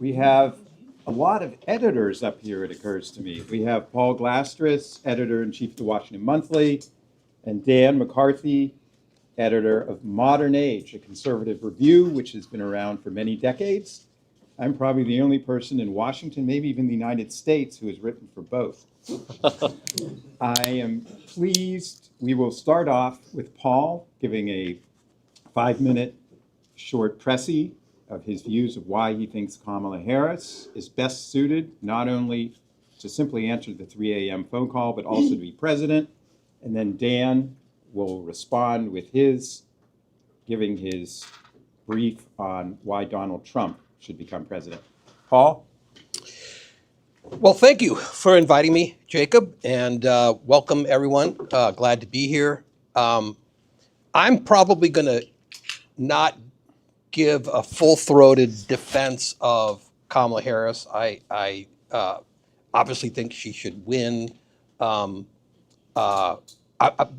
We have a lot of editors up here, it occurs to me. We have Paul Glastris, editor-in-chief of the Washington Monthly, and Dan McCarthy, editor of Modern Age, a conservative review, which has been around for many decades. I'm probably the only person in Washington, maybe even the United States, who has written for both. I am pleased. We will start off with Paul giving a 5-minute short précis of his views of why he thinks Kamala Harris is best suited not only to simply answer the 3 a.m. phone call, but also to be president. And then Dan will respond with giving his brief on why Donald Trump should become president. Paul? Well, thank you for inviting me, Jacob, and welcome everyone. Glad to be here. I'm probably going to not give a full-throated defense of Kamala Harris. I obviously think she should win, but I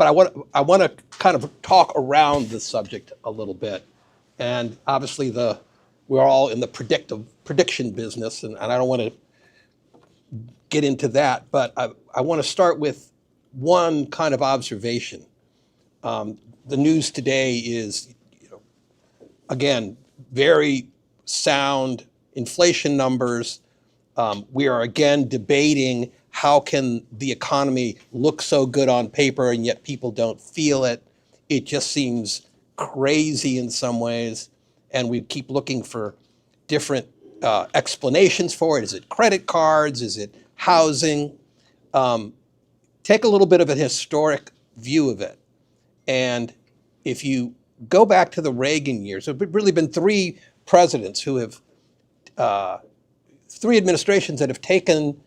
want to kind of talk around the subject a little bit. And obviously, we're all in the prediction business, and I don't want to get into that. But I want to start with one kind of observation. The news today is, again, very sound inflation numbers. We are again debating how can the economy look so good on paper and yet people don't feel it. It just seems crazy in some ways, and we keep looking for different explanations for it. Is it credit cards? Is it housing? Take a little bit of a historic view of it. And if you go back to the Reagan years, there have really been three presidents who have, three administrations that have taken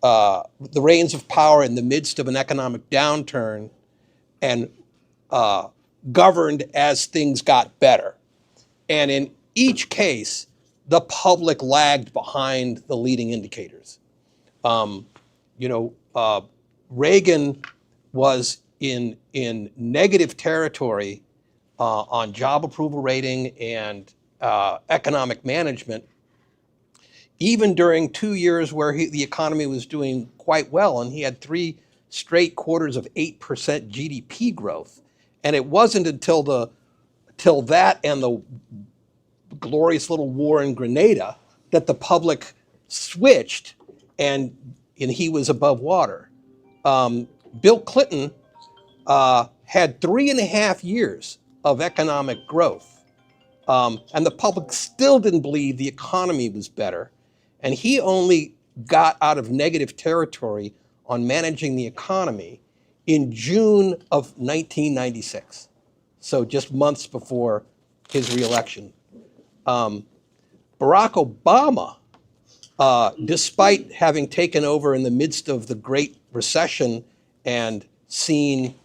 the reins of power in the midst of an economic downturn and governed as things got better. And in each case, the public lagged behind the leading indicators. Reagan was in negative territory on job approval rating and economic management, even during 2 years where the economy was doing quite well, and he had 3 straight quarters of 8% GDP growth. And it wasn't until that and the glorious little war in Grenada that the public switched and he was above water. Bill Clinton had 3.5 years of economic growth. And the public still didn't believe the economy was better. And he only got out of negative territory on managing the economy in June of 1996. So just months before his reelection. Barack Obama, despite having taken over in the midst of the Great Recession and seen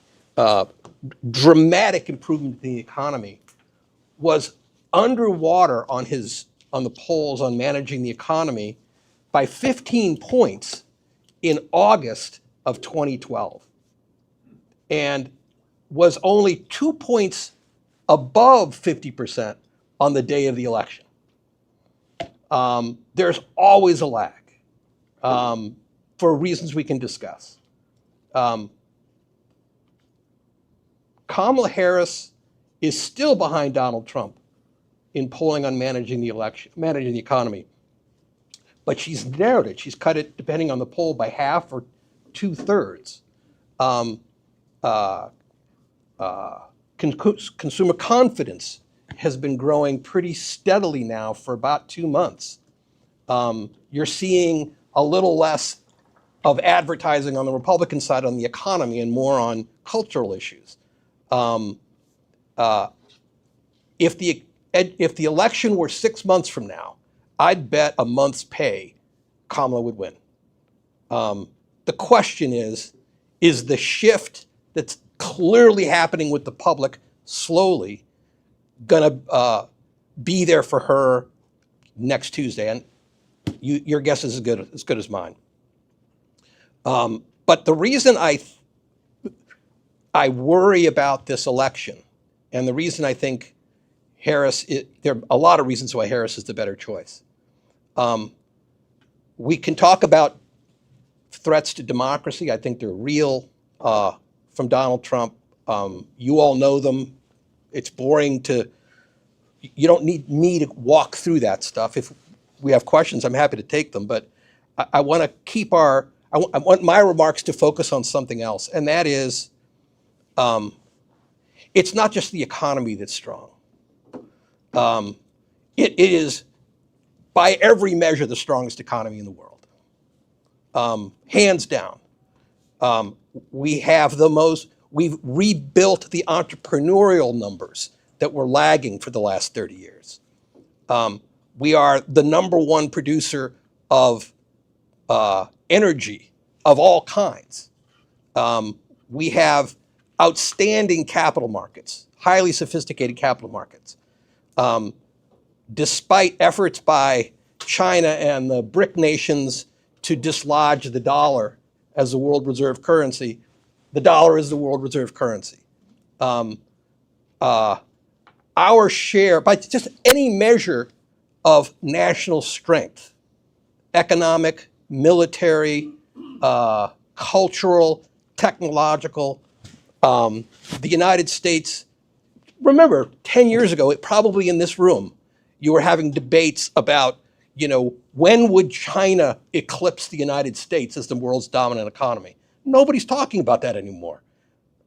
dramatic improvement in the economy, was underwater on the polls on managing the economy by 15 points in August of 2012, and was only 2 points above 50% on the day of the election. There's always a lag for reasons we can discuss. Kamala Harris is still behind Donald Trump in polling on managing the economy. But she's narrowed it. She's cut it, depending on the poll, by half or 2/3. Consumer confidence has been growing pretty steadily now for about 2 months. You're seeing a little less of advertising on the Republican side on the economy and more on cultural issues. If the election were 6 months from now, I'd bet a month's pay Kamala would win. The question is the shift that's clearly happening with the public slowly gonna be there for her next Tuesday? And your guess is as good as mine. But the reason I worry about this election, and the reason I think there are a lot of reasons why Harris is the better choice. We can talk about threats to democracy. I think they're real from Donald Trump. You all know them. It's boring you don't need me to walk through that stuff. If we have questions, I'm happy to take them. But I want to keep I want my remarks to focus on something else. And that is, it's not just the economy that's strong. It is, by every measure, the strongest economy in the world. Hands down. We've rebuilt the entrepreneurial numbers that were lagging for the last 30 years. We are the #1 producer of energy of all kinds. We have outstanding capital markets, highly sophisticated capital markets. Despite efforts by China and the BRIC nations to dislodge the dollar as the world reserve currency, the dollar is the world reserve currency. Our share, by just any measure of national strength, economic, military, cultural, technological, the United States, remember, 10 years ago, probably in this room, you were having debates about, when would China eclipse the United States as the world's dominant economy? Nobody's talking about that anymore.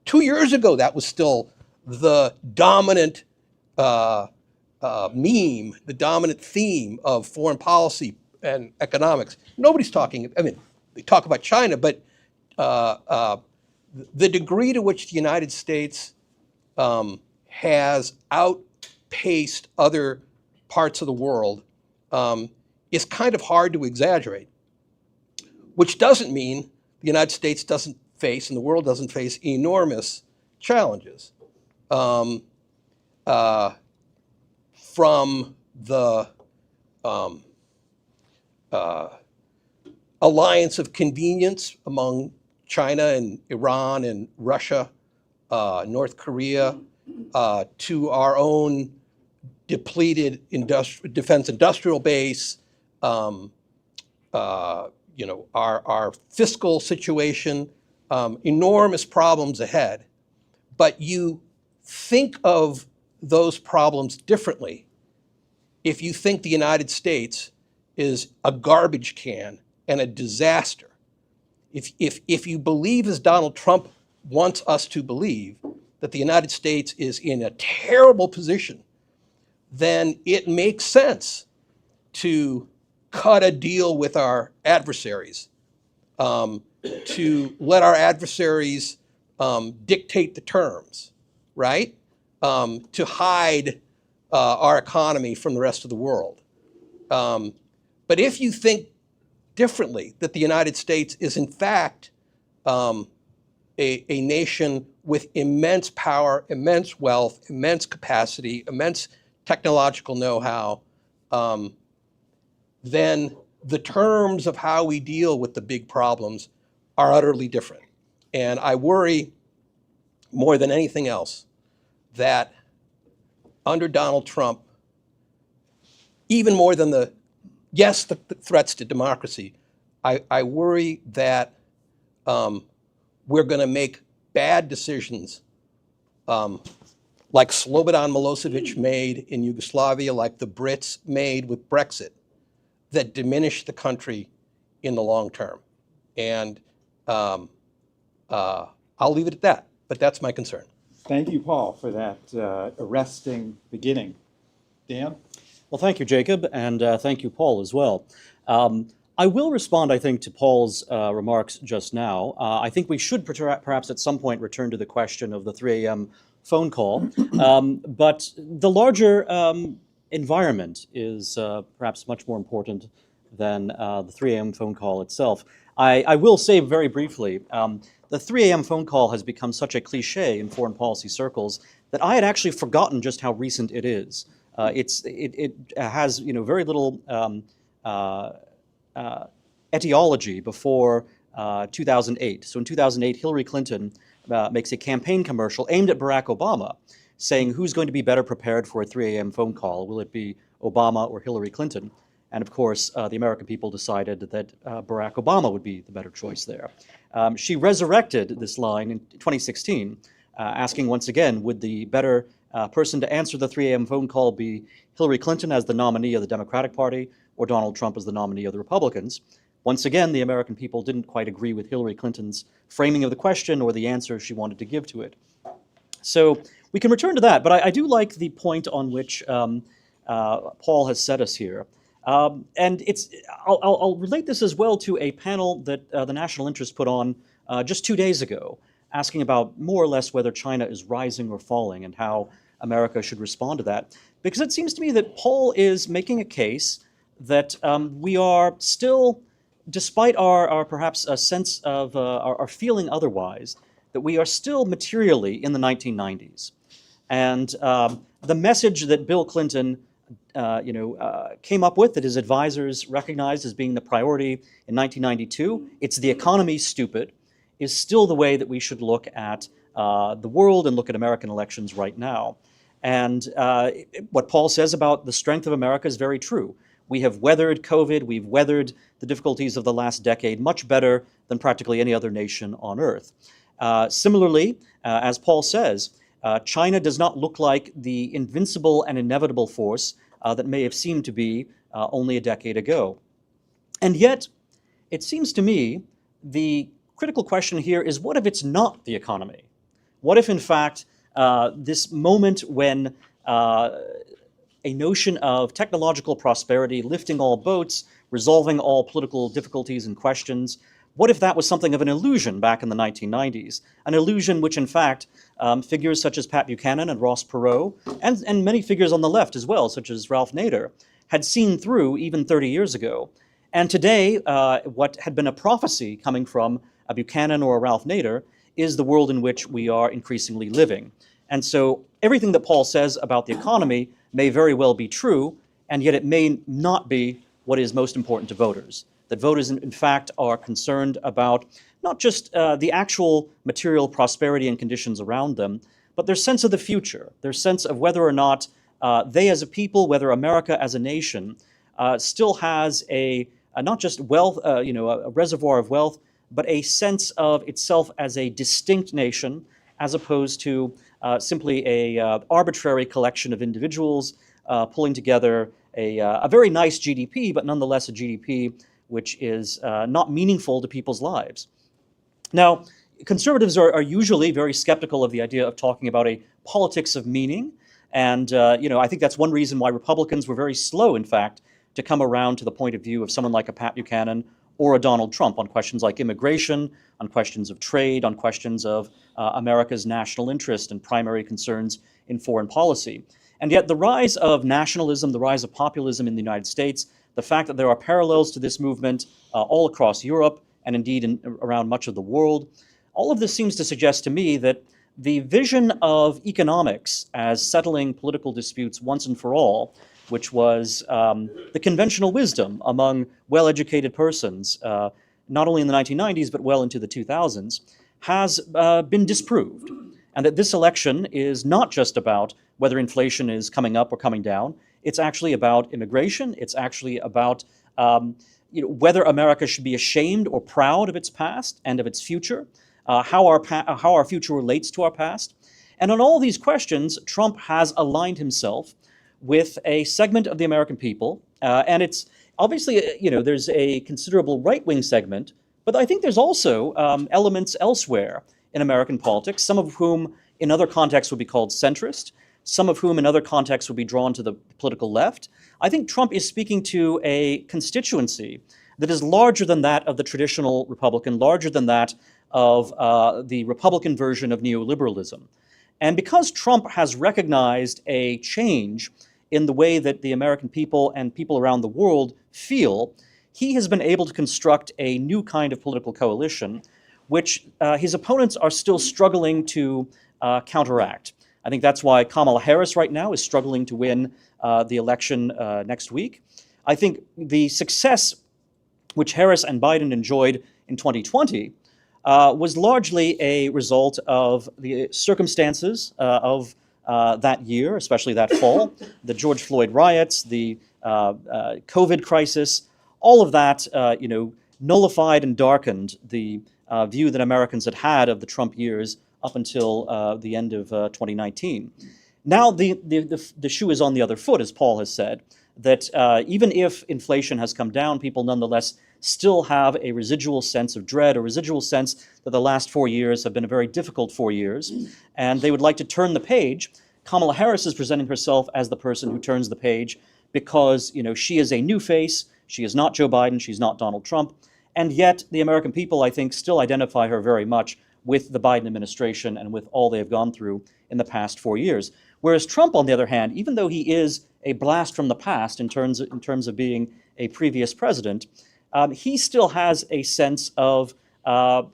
2 years ago, that was still the dominant meme, the dominant theme of foreign policy and economics. Nobody's talking, they talk about China, but the degree to which the United States has outpaced other parts of the world is kind of hard to exaggerate, which doesn't mean the United States doesn't face and the world doesn't face enormous challenges. From the alliance of convenience among China and Iran and Russia, North Korea, to our own depleted defense industrial base, our fiscal situation, enormous problems ahead. But you think of those problems differently if you think the United States is a garbage can and a disaster. If you believe, as Donald Trump wants us to believe, that the United States is in a terrible position, then it makes sense to cut a deal with our adversaries, to let our adversaries dictate the terms, right? To hide our economy from the rest of the world. But if you think differently, that the United States is in fact a nation with immense power, immense wealth, immense capacity, immense technological know-how, then the terms of how we deal with the big problems are utterly different. And I worry more than anything else that under Donald Trump, even more than the threats to democracy, I worry that we're going to make bad decisions like Slobodan Milosevic made in Yugoslavia, like the Brits made with Brexit, that diminish the country in the long term. And I'll leave it at that, but that's my concern. Thank you, Paul, for that arresting beginning. Dan? Well, thank you, Jacob, and thank you, Paul, as well. I will respond, I think, to Paul's remarks just now. I think we should perhaps at some point return to the question of the 3 a.m. phone call, but the larger environment is perhaps much more important than the 3 a.m. phone call itself. I will say very briefly, the 3 a.m. phone call has become such a cliche in foreign policy circles that I had actually forgotten just how recent it is. It has very little etiology before 2008. So in 2008, Hillary Clinton makes a campaign commercial aimed at Barack Obama, saying who's going to be better prepared for a 3 a.m. phone call? Will it be Obama or Hillary Clinton? And of course, the American people decided that Barack Obama would be the better choice there. She resurrected this line in 2016, asking once again, would the better person to answer the 3 a.m. phone call be Hillary Clinton as the nominee of the Democratic Party or Donald Trump as the nominee of the Republicans? Once again, the American people didn't quite agree with Hillary Clinton's framing of the question or the answer she wanted to give to it. So we can return to that, but I do like the point on which Paul has set us here. And I'll relate this as well to a panel that the National Interest put on just 2 days ago, asking about more or less whether China is rising or falling and how America should respond to that. Because it seems to me that Paul is making a case that we are still, despite our perhaps a sense of our feeling otherwise, that we are still materially in the 1990s. And the message that Bill Clinton came up with, that his advisors recognized as being the priority in 1992, it's the economy, stupid, is still the way that we should look at the world and look at American elections right now. And what Paul says about the strength of America is very true. We have weathered COVID, we've weathered the difficulties of the last decade much better than practically any other nation on earth. Similarly, as Paul says, China does not look like the invincible and inevitable force that may have seemed to be only a decade ago. And yet, it seems to me the critical question here is, what if it's not the economy? What if, in fact, this moment when a notion of technological prosperity, lifting all boats, resolving all political difficulties and questions, what if that was something of an illusion back in the 1990s? An illusion which, in fact, figures such as Pat Buchanan and Ross Perot, and many figures on the left as well, such as Ralph Nader, had seen through even 30 years ago. And today, what had been a prophecy coming from a Buchanan or a Ralph Nader is the world in which we are increasingly living. And so everything that Paul says about the economy may very well be true, and yet it may not be what is most important to voters. That voters, in fact, are concerned about not just the actual material prosperity and conditions around them, but their sense of the future, their sense of whether or not they as a people, whether America as a nation, still has not just wealth, a reservoir of wealth, but a sense of itself as a distinct nation, as opposed to simply a arbitrary collection of individuals pulling together a very nice GDP, but nonetheless a GDP which is not meaningful to people's lives. Now, conservatives are usually very skeptical of the idea of talking about a politics of meaning, and I think that's one reason why Republicans were very slow, in fact, to come around to the point of view of someone like a Pat Buchanan or a Donald Trump on questions like immigration, on questions of trade, on questions of America's national interest and primary concerns in foreign policy. And yet the rise of nationalism, the rise of populism in the United States, the fact that there are parallels to this movement all across Europe and indeed around much of the world, all of this seems to suggest to me that the vision of economics as settling political disputes once and for all, which was the conventional wisdom among well-educated persons, not only in the 1990s, but well into the 2000s, has been disproved. And that this election is not just about whether inflation is coming up or coming down. It's actually about immigration. It's actually about whether America should be ashamed or proud of its past and of its future, how our future relates to our past. And on all these questions, Trump has aligned himself with a segment of the American people. And it's obviously, there's a considerable right-wing segment, but I think there's also elements elsewhere in American politics, some of whom in other contexts would be called centrist, some of whom in other contexts would be drawn to the political left. I think Trump is speaking to a constituency that is larger than that of the traditional Republican, larger than that of the Republican version of neoliberalism. And because Trump has recognized a change in the way that the American people and people around the world feel, he has been able to construct a new kind of political coalition, which his opponents are still struggling to counteract. I think that's why Kamala Harris right now is struggling to win the election next week. I think the success which Harris and Biden enjoyed in 2020 was largely a result of the circumstances of that year, especially that fall, the George Floyd riots, the COVID crisis, all of that, nullified and darkened the view that Americans had had of the Trump years up until the end of 2019. Now the shoe is on the other foot, as Paul has said, that even if inflation has come down, people nonetheless still have a residual sense of dread, a residual sense that the last 4 years have been a very difficult 4 years, and they would like to turn the page. Kamala Harris is presenting herself as the person who turns the page because, she is a new face. She is not Joe Biden. She's not Donald Trump. And yet the American people, I think, still identify her very much with the Biden administration and with all they have gone through in the past 4 years. Whereas Trump, on the other hand, even though he is a blast from the past in terms of being a previous president, he still has a sense of a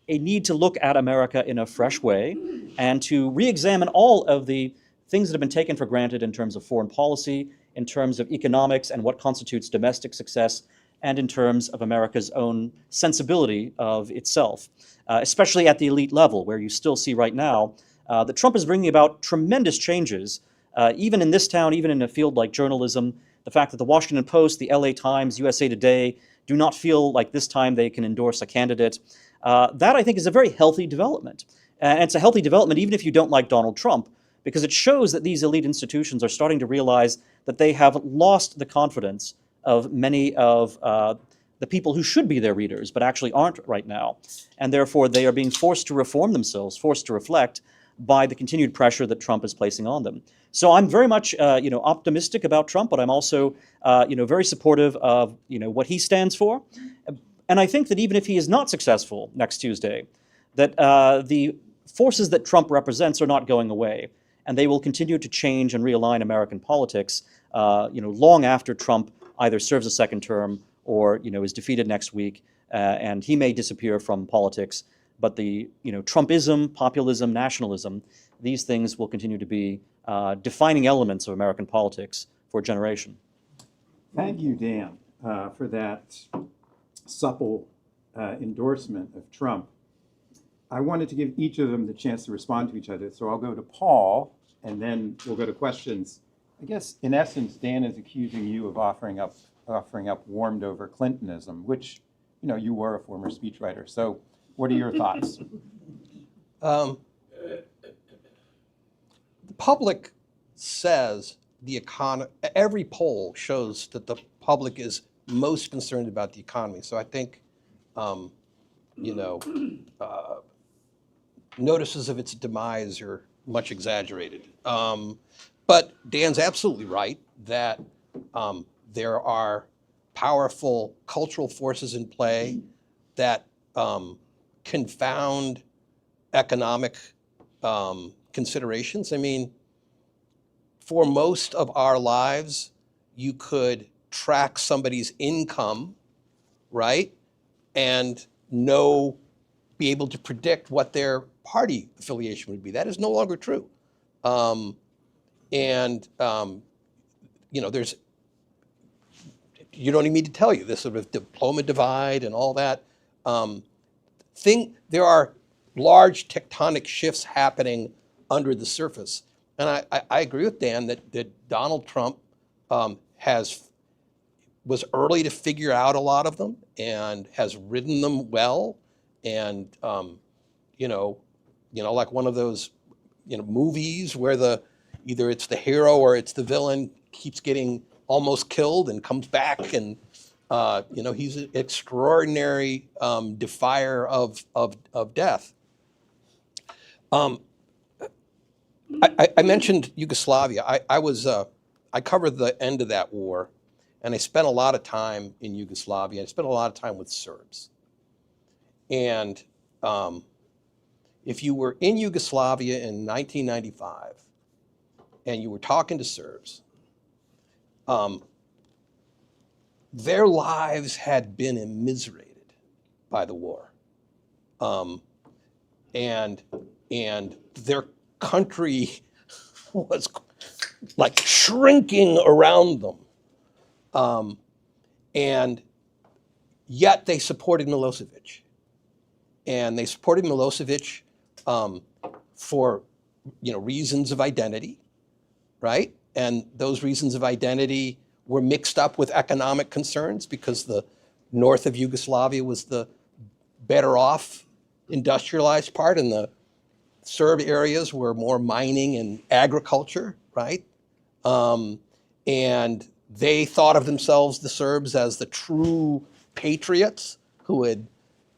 need to look at America in a fresh way and to re-examine all of the things that have been taken for granted in terms of foreign policy, in terms of economics and what constitutes domestic success, and in terms of America's own sensibility of itself, especially at the elite level, where you still see right now that Trump is bringing about tremendous changes, even in this town, even in a field like journalism. The fact that the Washington Post, the LA Times, USA Today do not feel like this time they can endorse a candidate, that I think is a very healthy development. And it's a healthy development even if you don't like Donald Trump, because it shows that these elite institutions are starting to realize that they have lost the confidence of many of the people who should be their readers, but actually aren't right now. And therefore, they are being forced to reform themselves, forced to reflect by the continued pressure that Trump is placing on them. So I'm very much, optimistic about Trump, but I'm also, very supportive of, what he stands for. And I think that even if he is not successful next Tuesday, that the forces that Trump represents are not going away, and they will continue to change and realign American politics, long after Trump either serves a second term or, is defeated next week, and he may disappear from politics. But the, Trumpism, populism, nationalism, these things will continue to be defining elements of American politics for a generation. Thank you, Dan, for that supple endorsement of Trump. I wanted to give each of them the chance to respond to each other, so I'll go to Paul, and then we'll go to questions. I guess, in essence, Dan is accusing you of offering up warmed over Clintonism, which, you were a former speechwriter. So what are your thoughts? The public says the economy, every poll shows that the public is most concerned about the economy. So I think, notices of its demise are much exaggerated. But Dan's absolutely right that there are powerful cultural forces in play that confound economic considerations. I mean, for most of our lives, you could track somebody's income, right? And be able to predict what their party affiliation would be. That is no longer true. There's, you don't need me to tell you, this sort of diploma divide and all that. There are large tectonic shifts happening under the surface. And I agree with Dan that Donald Trump was early to figure out a lot of them and has ridden them well. And, like one of those, movies where either it's the hero or it's the villain keeps getting almost killed and comes back, and he's an extraordinary defier of death. I mentioned Yugoslavia. I covered the end of that war, and I spent a lot of time in Yugoslavia. I spent a lot of time with Serbs. And if you were in Yugoslavia in 1995 and you were talking to Serbs, their lives had been immiserated by the war. And their country was like shrinking around them. And yet they supported Milosevic. And they supported Milosevic for reasons of identity, right? And those reasons of identity were mixed up with economic concerns because the north of Yugoslavia was the better off industrialized part, and the Serb areas were more mining and agriculture, right? And they thought of themselves, the Serbs, as the true patriots who had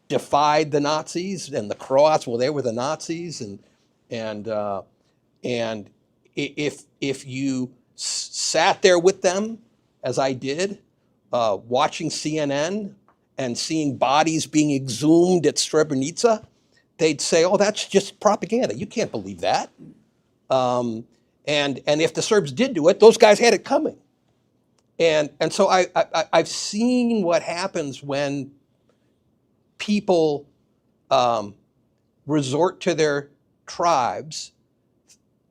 defied the Nazis, and the Croats, well, they were the Nazis, and if you sat there with them, as I did, watching CNN and seeing bodies being exhumed at Srebrenica, they'd say, "Oh, that's just propaganda. You can't believe that." And if the Serbs did do it, those guys had it coming. And so I've seen what happens when people resort to their tribes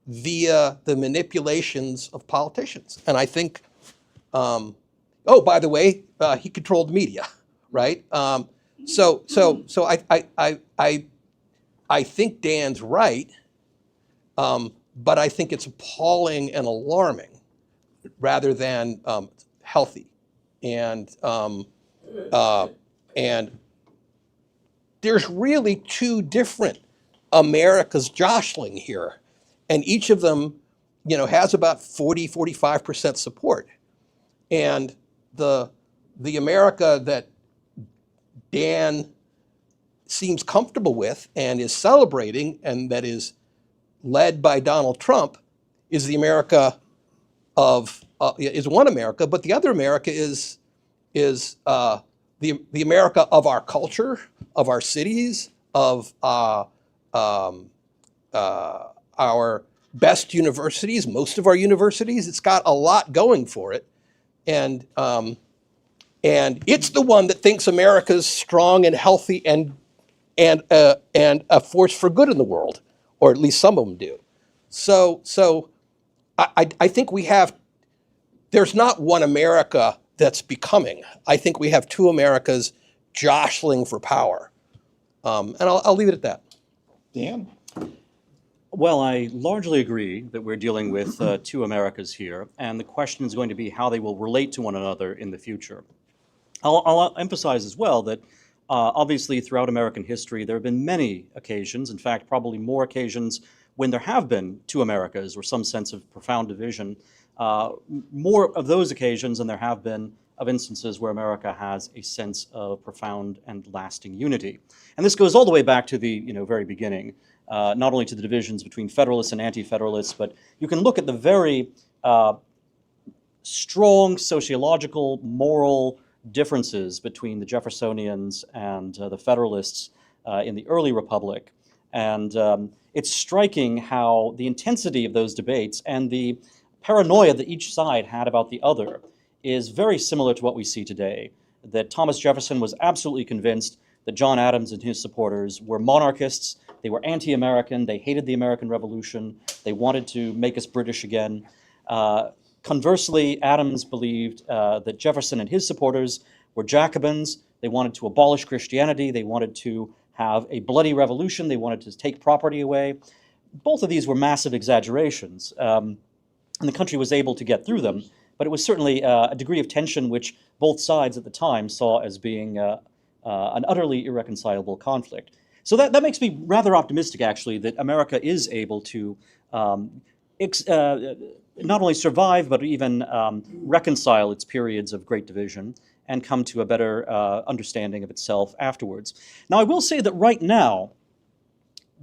via the manipulations of politicians. And I think, oh, by the way, he controlled the media, right? So I think Dan's right, but I think it's appalling and alarming rather than healthy. And there's really two different Americas jostling here, and each of them, has about 45% support. And the America that Dan seems comfortable with and is celebrating, and that is led by Donald Trump, is the America of is one America, but the other America is the America of our culture, of our cities, of our best universities, most of our universities. It's got a lot going for it, and it's the one that thinks America's strong and healthy and a force for good in the world, or at least some of them do. So I think there's not one America that's becoming. I think we have two Americas jostling for power. And I'll leave it at that. Dan? Well, I largely agree that we're dealing with two Americas here, and the question is going to be how they will relate to one another in the future. I'll emphasize as well that obviously throughout American history there have been many occasions, in fact probably more occasions, when there have been two Americas or some sense of profound division, more of those occasions than there have been of instances where America has a sense of profound and lasting unity. And this goes all the way back to the very beginning, not only to the divisions between Federalists and Anti-Federalists, but you can look at the very strong sociological, moral differences between the Jeffersonians and the Federalists in the early Republic. And it's striking how the intensity of those debates and the paranoia that each side had about the other is very similar to what we see today. That Thomas Jefferson was absolutely convinced that John Adams and his supporters were monarchists, they were anti-American, they hated the American Revolution, they wanted to make us British again. Conversely, Adams believed that Jefferson and his supporters were Jacobins, they wanted to abolish Christianity, they wanted to have a bloody revolution, they wanted to take property away. Both of these were massive exaggerations, and the country was able to get through them, but it was certainly a degree of tension which both sides at the time saw as being an utterly irreconcilable conflict. So that makes me rather optimistic, actually, that America is able to not only survive, but even reconcile its periods of great division and come to a better understanding of itself afterwards. Now, I will say that right now,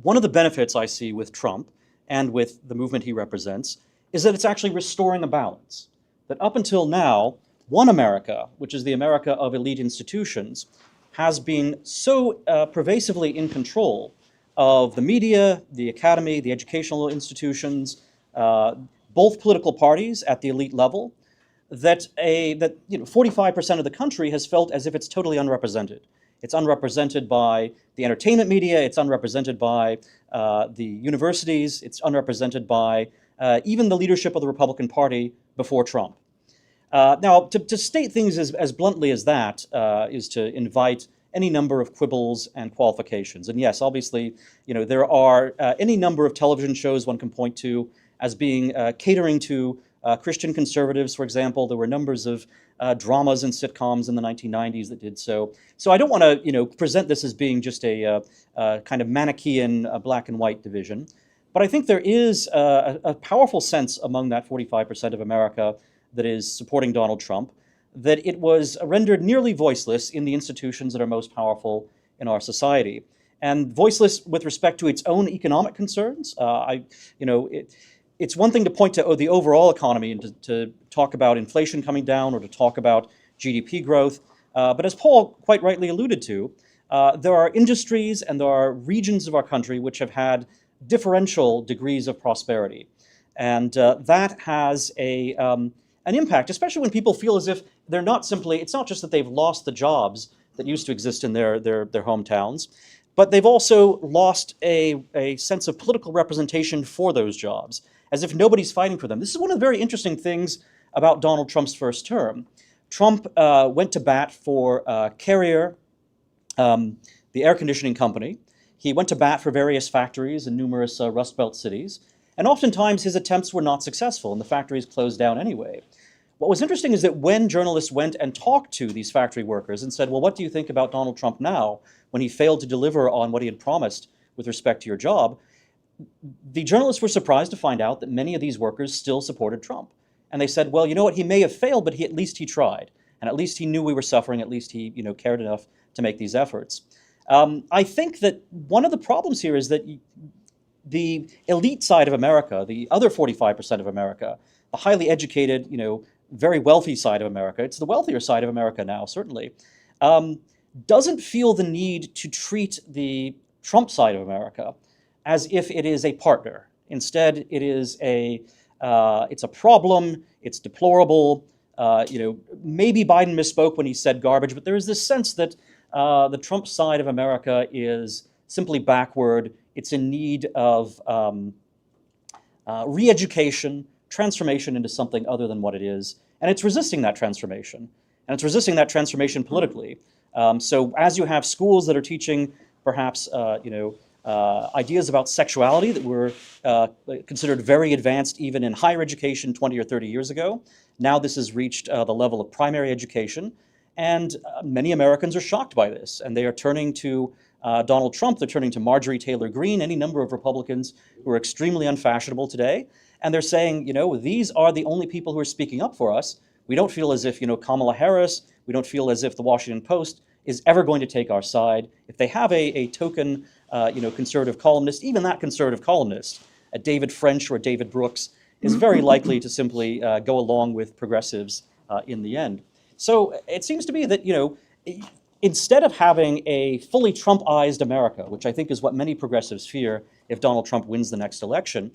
one of the benefits I see with Trump and with the movement he represents is that it's actually restoring a balance. That up until now, one America, which is the America of elite institutions, has been so pervasively in control of the media, the academy, the educational institutions, both political parties at the elite level, that 45% of the country has felt as if it's totally unrepresented. It's unrepresented by the entertainment media, it's unrepresented by the universities, it's unrepresented by even the leadership of the Republican Party before Trump. Now, to state things as bluntly as that is to invite any number of quibbles and qualifications. And yes, obviously, there are any number of television shows one can point to as being catering to Christian conservatives, for example. There were numbers of dramas and sitcoms in the 1990s that did so. So I don't want to, present this as being just a kind of Manichaean black and white division. But I think there is a powerful sense among that 45% of America that is supporting Donald Trump that it was rendered nearly voiceless in the institutions that are most powerful in our society, and voiceless with respect to its own economic concerns. It's one thing to point to the overall economy and to talk about inflation coming down or to talk about GDP growth. But as Paul quite rightly alluded to, there are industries and there are regions of our country which have had differential degrees of prosperity. And that has an impact, especially when people feel as if they're not simply, it's not just that they've lost the jobs that used to exist in their hometowns, but they've also lost a sense of political representation for those jobs, as if nobody's fighting for them. This is one of the very interesting things about Donald Trump's first term. Trump went to bat for Carrier, the air conditioning company. He went to bat for various factories in numerous Rust Belt cities, and oftentimes his attempts were not successful, and the factories closed down anyway. What was interesting is that when journalists went and talked to these factory workers and said, well, what do you think about Donald Trump now when he failed to deliver on what he had promised with respect to your job? The journalists were surprised to find out that many of these workers still supported Trump. And they said, well, you know what, he may have failed, but at least he tried. And at least he knew we were suffering, at least he cared enough to make these efforts. I think that one of the problems here is that the elite side of America, the other 45% of America, the highly educated, very wealthy side of America, it's the wealthier side of America now, certainly, doesn't feel the need to treat the Trump side of America as if it is a partner. Instead, it is it's a problem, it's deplorable. Maybe Biden misspoke when he said garbage, but there is this sense that the Trump side of America is simply backward. It's in need of re-education, transformation into something other than what it is, and it's resisting that transformation, and it's resisting that transformation politically. So as you have schools that are teaching perhaps ideas about sexuality that were considered very advanced even in higher education 20 or 30 years ago, now this has reached the level of primary education, and many Americans are shocked by this, and they are turning to Donald Trump, they're turning to Marjorie Taylor Greene, any number of Republicans who are extremely unfashionable today, and they're saying, these are the only people who are speaking up for us. We don't feel as if, Kamala Harris, we don't feel as if the Washington Post is ever going to take our side. If they have a token, conservative columnist, even that conservative columnist, a David French or David Brooks, is very likely to simply go along with progressives in the end. So it seems to me that, instead of having a fully Trump-ized America, which I think is what many progressives fear if Donald Trump wins the next election,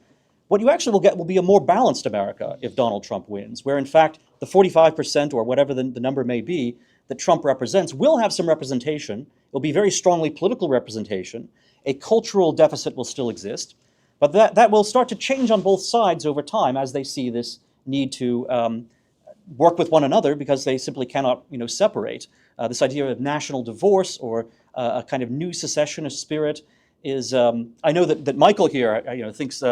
what you actually will get will be a more balanced America if Donald Trump wins, where in fact the 45% or whatever the number may be that Trump represents will have some representation. It will be very strongly political representation. A cultural deficit will still exist, but that will start to change on both sides over time as they see this need to work with one another because they simply cannot separate. This idea of national divorce or a kind of new secessionist spirit is, I know that Michael here thinks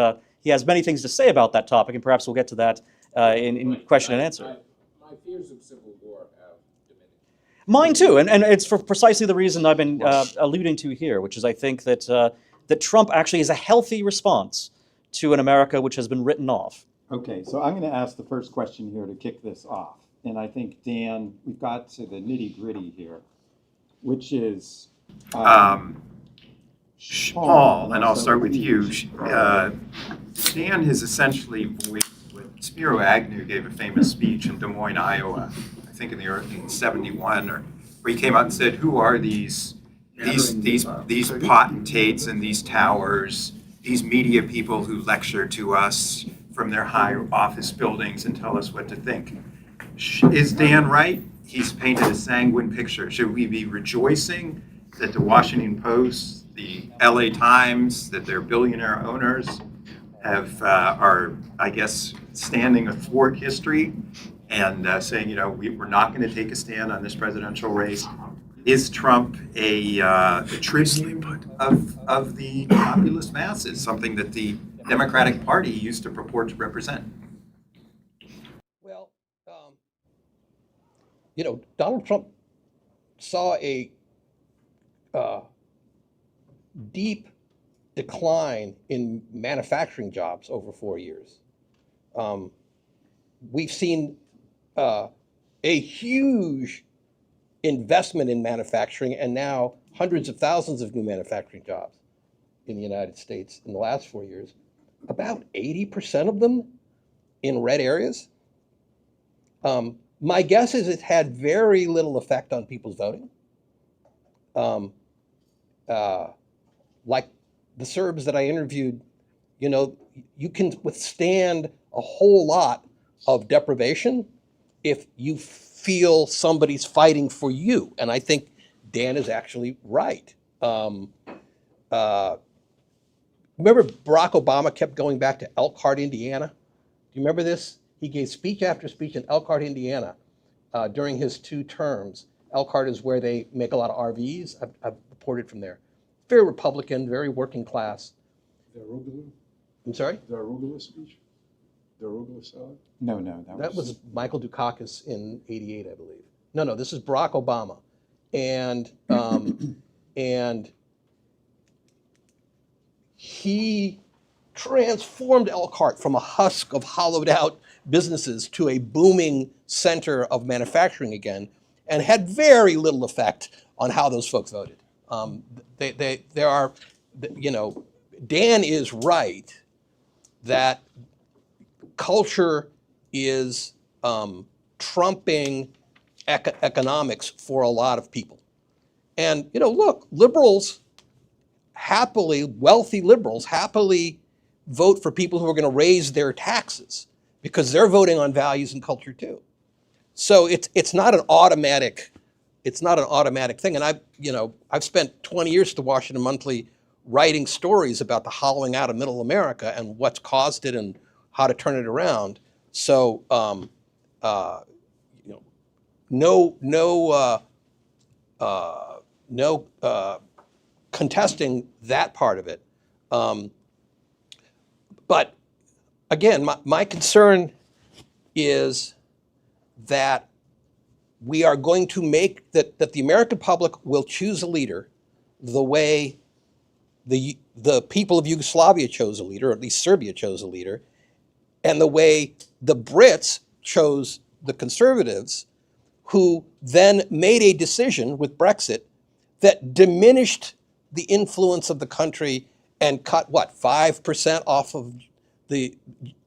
he has many things to say about that topic, and perhaps we'll get to that in question and answer. My fears of civil war have diminished. Mine too, and it's for precisely the reason I've been alluding to here, which is I think that Trump actually is a healthy response to an America which has been written off. Okay, so I'm going to ask the first question here to kick this off. And I think, Dan, we've got to the nitty-gritty here, which is Paul, and I'll start with you. Dan has essentially voiced what Spiro Agnew gave a famous speech in Des Moines, Iowa, I think in 71, where he came out and said, who are these potentates and these towers, these media people who lecture to us from their high office buildings and tell us what to think? Is Dan right? He's painted a sanguine picture. Should we be rejoicing that the Washington Post, the LA Times, that their billionaire owners are, I guess, standing athwart history and saying, we're not going to take a stand on this presidential race? Is Trump a tribute of the populist masses, something that the Democratic Party used to purport to represent? Donald Trump saw a deep decline in manufacturing jobs over 4 years. We've seen a huge investment in manufacturing and now hundreds of thousands of new manufacturing jobs in the United States in the last 4 years. About 80% of them in red areas. My guess is it had very little effect on people's voting. Like the Serbs that I interviewed, you can withstand a whole lot of deprivation if you feel somebody's fighting for you. And I think Dan is actually right. Remember Barack Obama kept going back to Elkhart, Indiana? Do you remember this? He gave speech after speech in Elkhart, Indiana during his 2 terms. Elkhart is where they make a lot of RVs. I've reported from there. Very Republican, very working class. The arugula? I'm sorry? The arugula speech? The arugula salad? No, That was Michael Dukakis in '88, I believe. No, this is Barack Obama. And and he transformed Elkhart from a husk of hollowed out businesses to a booming center of manufacturing again, and had very little effect on how those folks voted. There are, Dan is right that culture is trumping economics for a lot of people. And, look, wealthy liberals happily vote for people who are going to raise their taxes because they're voting on values and culture too. So it's not an automatic thing. And I've spent 20 years at the Washington Monthly writing stories about the hollowing out of middle America and what's caused it and how to turn it around. So no contesting that part of it. But again, my concern is that we are going to make that the American public will choose a leader the way the people of Yugoslavia chose a leader, or at least Serbia chose a leader, and the way the Brits chose the conservatives, who then made a decision with Brexit that diminished the influence of the country and cut, 5% off of the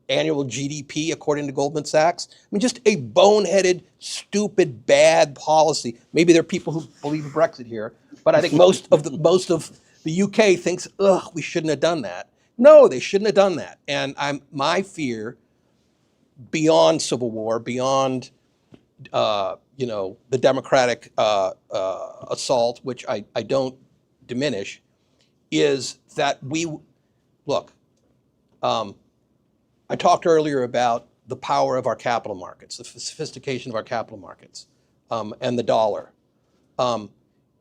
annual GDP, according to Goldman Sachs? I mean, just a boneheaded, stupid, bad policy. Maybe there are people who believe in Brexit here, but I think most of the UK thinks, we shouldn't have done that. No, they shouldn't have done that. And my fear, beyond civil war, beyond the democratic assault, which I don't diminish, is that I talked earlier about the power of our capital markets, the sophistication of our capital markets, and the dollar.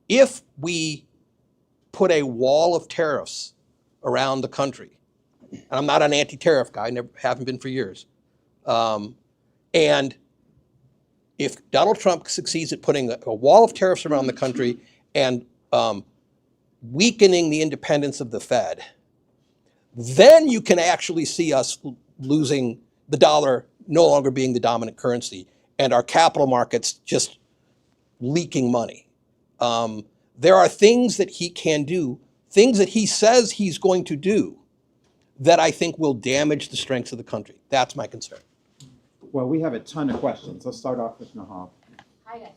If we put a wall of tariffs around the country, and I'm not an anti-tariff guy, haven't been for years, and if Donald Trump succeeds at putting a wall of tariffs around the country and weakening the independence of the Fed, then you can actually see us losing the dollar, no longer being the dominant currency, and our capital markets just leaking money. There are things that he can do, things that he says he's going to do, that I think will damage the strength of the country. That's my concern. Well, we have a ton of questions. Let's start off with Nahal. Hi guys.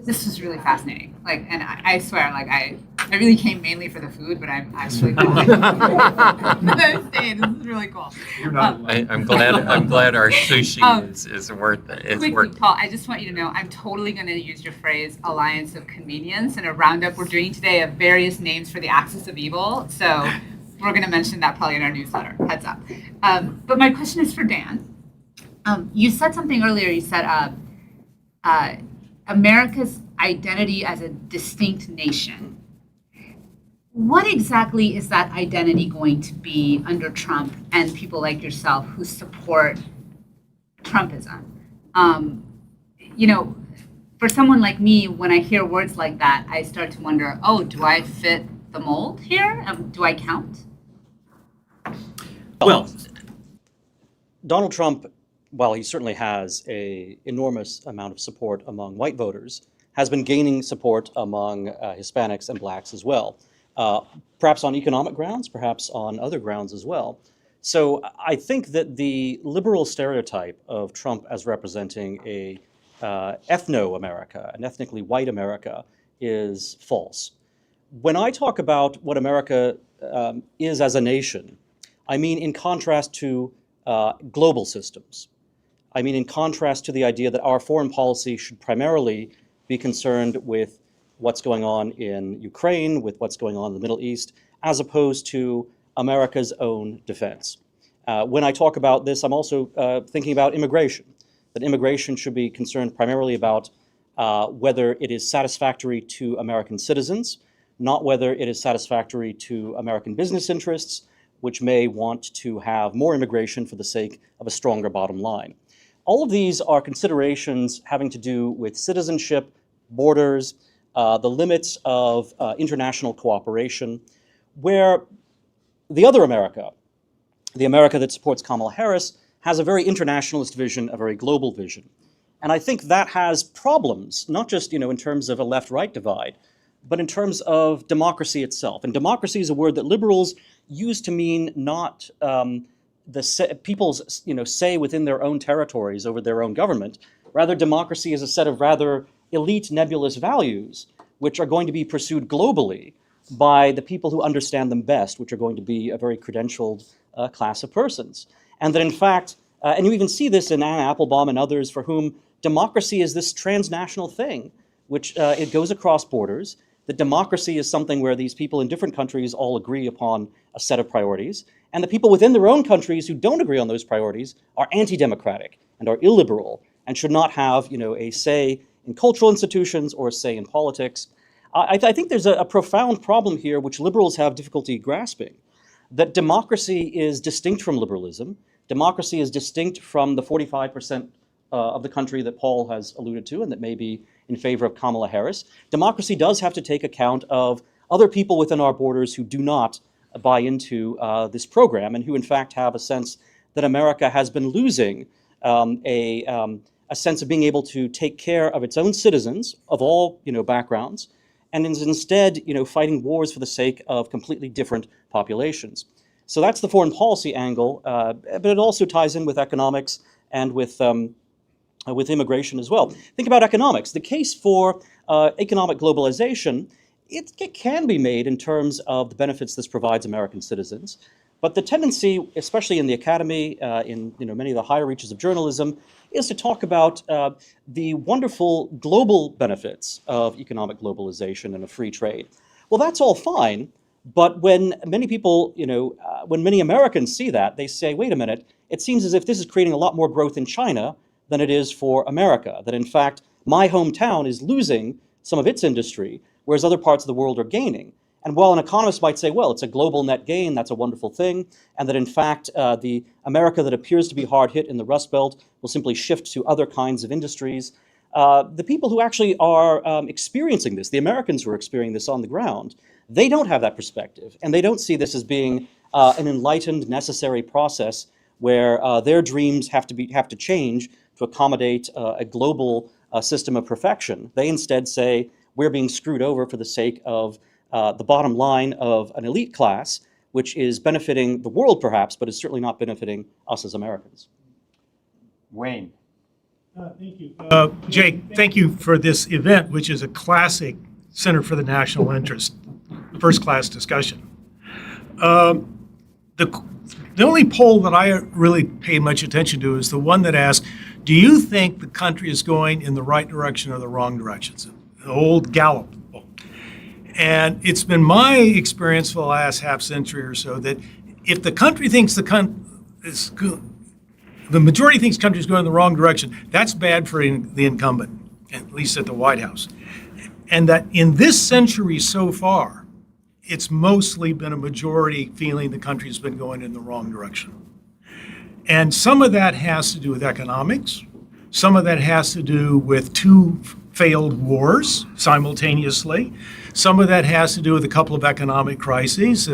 This was really fascinating. And I swear, I really came mainly for the food, but I'm actually going. This is really cool. I'm glad our sushi is worth it. It's Quickly, worth it. Paul, I just want you to know I'm totally going to use your phrase "alliance of convenience" in a roundup we're doing today of various names for the axis of evil. So we're going to mention that probably in our newsletter. Heads up. But my question is for Dan. You said something earlier. You said America's identity as a distinct nation. What exactly is that identity going to be under Trump and people like yourself who support Trumpism? for someone like me, when I hear words like that, I start to wonder, oh, do I fit the mold here? Do I count? Well, Donald Trump, while he certainly has an enormous amount of support among white voters, has been gaining support among Hispanics and blacks as well, perhaps on economic grounds, perhaps on other grounds as well. So I think that the liberal stereotype of Trump as representing a ethno-America, an ethnically white America, is false. When I talk about what America is as a nation, I mean in contrast to global systems. I mean in contrast to the idea that our foreign policy should primarily be concerned with what's going on in Ukraine, with what's going on in the Middle East, as opposed to America's own defense. When I talk about this, I'm also thinking about immigration, that immigration should be concerned primarily about whether it is satisfactory to American citizens, not whether it is satisfactory to American business interests, which may want to have more immigration for the sake of a stronger bottom line. All of these are considerations having to do with citizenship, borders, the limits of international cooperation, where the other America, the America that supports Kamala Harris, has a very internationalist vision, a very global vision. And I think that has problems, not just in terms of a left-right divide, but in terms of democracy itself. And democracy is a word that liberals use to mean not people's say within their own territories over their own government. Rather, democracy is a set of rather elite nebulous values which are going to be pursued globally by the people who understand them best, which are going to be a very credentialed class of persons. And that in fact, and you even see this in Anna Applebaum and others for whom democracy is this transnational thing, which it goes across borders, that democracy is something where these people in different countries all agree upon a set of priorities, and the people within their own countries who don't agree on those priorities are anti-democratic and are illiberal and should not have a say in cultural institutions or a say in politics. I think there's a profound problem here which liberals have difficulty grasping, that democracy is distinct from liberalism. Democracy is distinct from the 45% of the country that Paul has alluded to and that may be in favor of Kamala Harris. Democracy does have to take account of other people within our borders who do not buy into this program and who in fact have a sense that America has been losing a sense of being able to take care of its own citizens of all backgrounds, and is instead fighting wars for the sake of completely different populations. So that's the foreign policy angle, but it also ties in with economics and with immigration as well. Think about economics. The case for economic globalization, it can be made in terms of the benefits this provides American citizens. But the tendency, especially in the academy, in many of the higher reaches of journalism, is to talk about the wonderful global benefits of economic globalization and of free trade. Well, that's all fine, but when many people, when many Americans see that, they say, wait a minute, it seems as if this is creating a lot more growth in China than it is for America, that in fact, my hometown is losing some of its industry, whereas other parts of the world are gaining. And while an economist might say, well, it's a global net gain, that's a wonderful thing, and that in fact, the America that appears to be hard hit in the Rust Belt will simply shift to other kinds of industries, the people who actually are experiencing this, the Americans who are experiencing this on the ground, they don't have that perspective, and they don't see this as being an enlightened, necessary process where their dreams have to change to accommodate a global system of perfection. They instead say, we're being screwed over for the sake of the bottom line of an elite class, which is benefiting the world perhaps, but is certainly not benefiting us as Americans. Wayne. Thank you. Jake, thank you for this event, which is a classic Center for the National Interest, first-class discussion. The only poll that I really pay much attention to is the one that asks, do you think the country is going in the right direction or the wrong direction? It's the old Gallup poll. And it's been my experience for the last half century or so that if the country thinks the majority thinks the country is going in the wrong direction, that's bad for the incumbent, at least at the White House. And that in this century so far, it's mostly been a majority feeling the country's been going in the wrong direction. And some of that has to do with economics. Some of that has to do with two failed wars simultaneously. Some of that has to do with a couple of economic crises,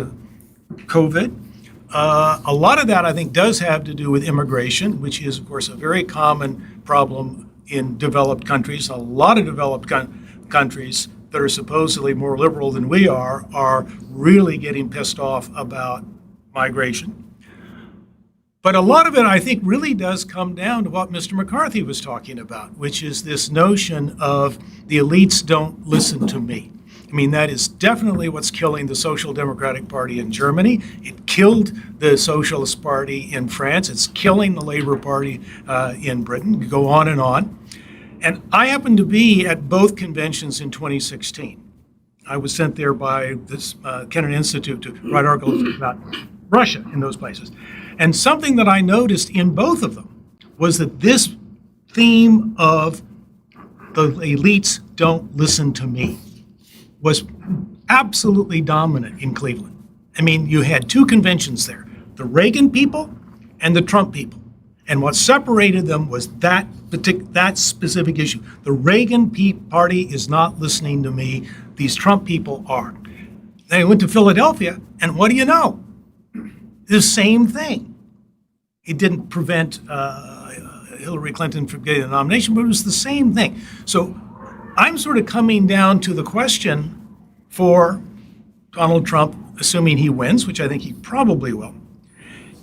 COVID. A lot of that, I think, does have to do with immigration, which is, of course, a very common problem in developed countries. A lot of developed countries that are supposedly more liberal than we are really getting pissed off about migration. But a lot of it, I think, really does come down to what Mr. McCarthy was talking about, which is this notion of the elites don't listen to me. I mean, that is definitely what's killing the Social Democratic Party in Germany. It killed the Socialist Party in France. It's killing the Labour Party in Britain. You go on and on. And I happened to be at both conventions in 2016. I was sent there by this Kennan Institute to write articles about Russia in those places. And something that I noticed in both of them was that this theme of the elites don't listen to me was absolutely dominant in Cleveland. I mean, you had two conventions there, the Reagan people and the Trump people. And what separated them was that specific issue. The Reagan party is not listening to me. These Trump people are. Then I went to Philadelphia, and what do you know? The same thing. It didn't prevent Hillary Clinton from getting the nomination, but it was the same thing. So I'm sort of coming down to the question for Donald Trump, assuming he wins, which I think he probably will,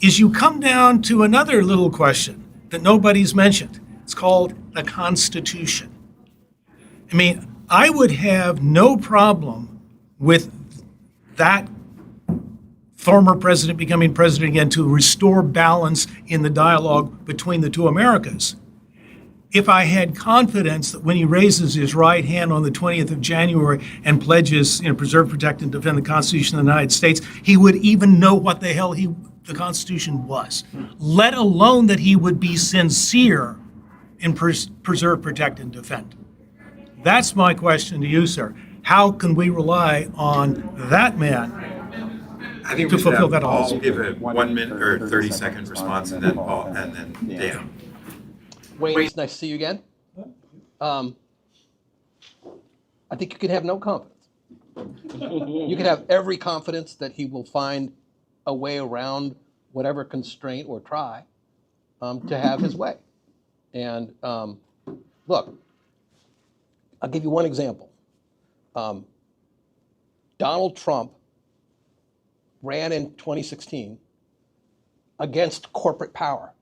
is you come down to another little question that nobody's mentioned. It's called the Constitution. I mean, I would have no problem with that former president becoming president again to restore balance in the dialogue between the two Americas. If I had confidence that when he raises his right hand on the 20th of January and pledges, preserve, protect, and defend the Constitution of the United States, he would even know what the hell the Constitution was, let alone that he would be sincere in preserve, protect, and defend. That's my question to you, sir. How can we rely on that man I think to we should fulfill have that Paul policy? give a 1 minute or 30-second response, and then Paul, and then Dan. Wayne, it's nice to see you again. I think you can have no confidence. You can have every confidence that he will find a way around whatever constraint or try to have his way. And look, I'll give you one example. Donald Trump ran in 2016 against corporate power,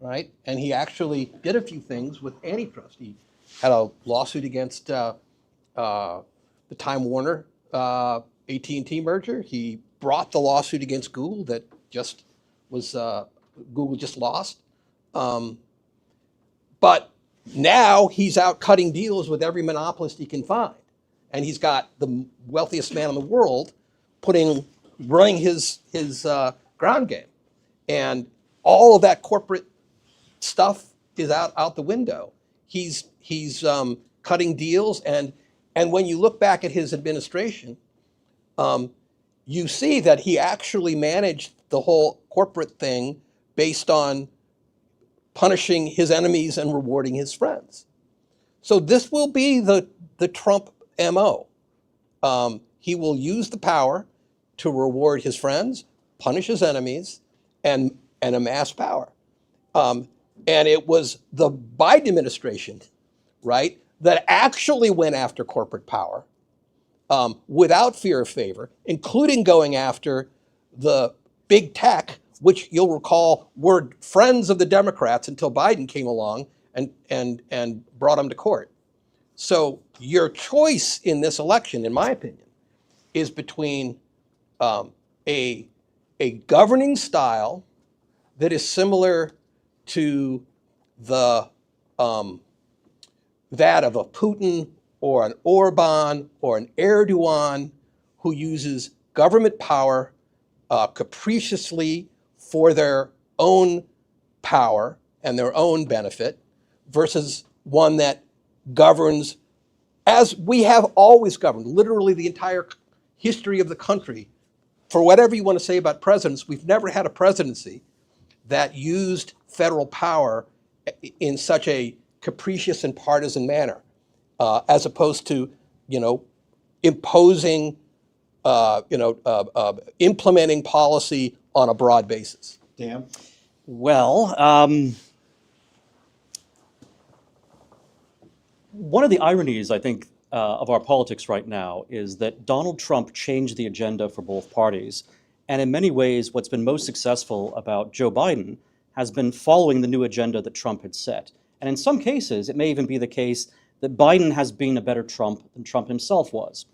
right? And he actually did a few things with antitrust. He had a lawsuit against the Time Warner AT&T merger. He brought the lawsuit against Google that just was Google just lost. But now he's out cutting deals with every monopolist he can find, and he's got the wealthiest man in the world running his ground game, and all of that corporate stuff is out the window. He's cutting deals, and when you look back at his administration, you see that he actually managed the whole corporate thing based on punishing his enemies and rewarding his friends. So this will be the Trump MO. He will use the power to reward his friends, punish his enemies, and amass power. And it was the Biden administration, right, that actually went after corporate power without fear of favor, including going after the big tech, which you'll recall were friends of the Democrats until Biden came along and brought them to court. So your choice in this election, in my opinion, is between a governing style that is similar to the that of a Putin or an Orban or an Erdogan, who uses government power capriciously for their own power and their own benefit, versus one that governs as we have always governed, literally the entire history of the country. For whatever you want to say about presidents, we've never had a presidency that used federal power in such a capricious and partisan manner, as opposed to, imposing, implementing policy on a broad basis. Dan? Well, one of the ironies, I think, of our politics right now is that Donald Trump changed the agenda for both parties. And in many ways, what's been most successful about Joe Biden has been following the new agenda that Trump had set. And in some cases, it may even be the case that Biden has been a better Trump than Trump himself was.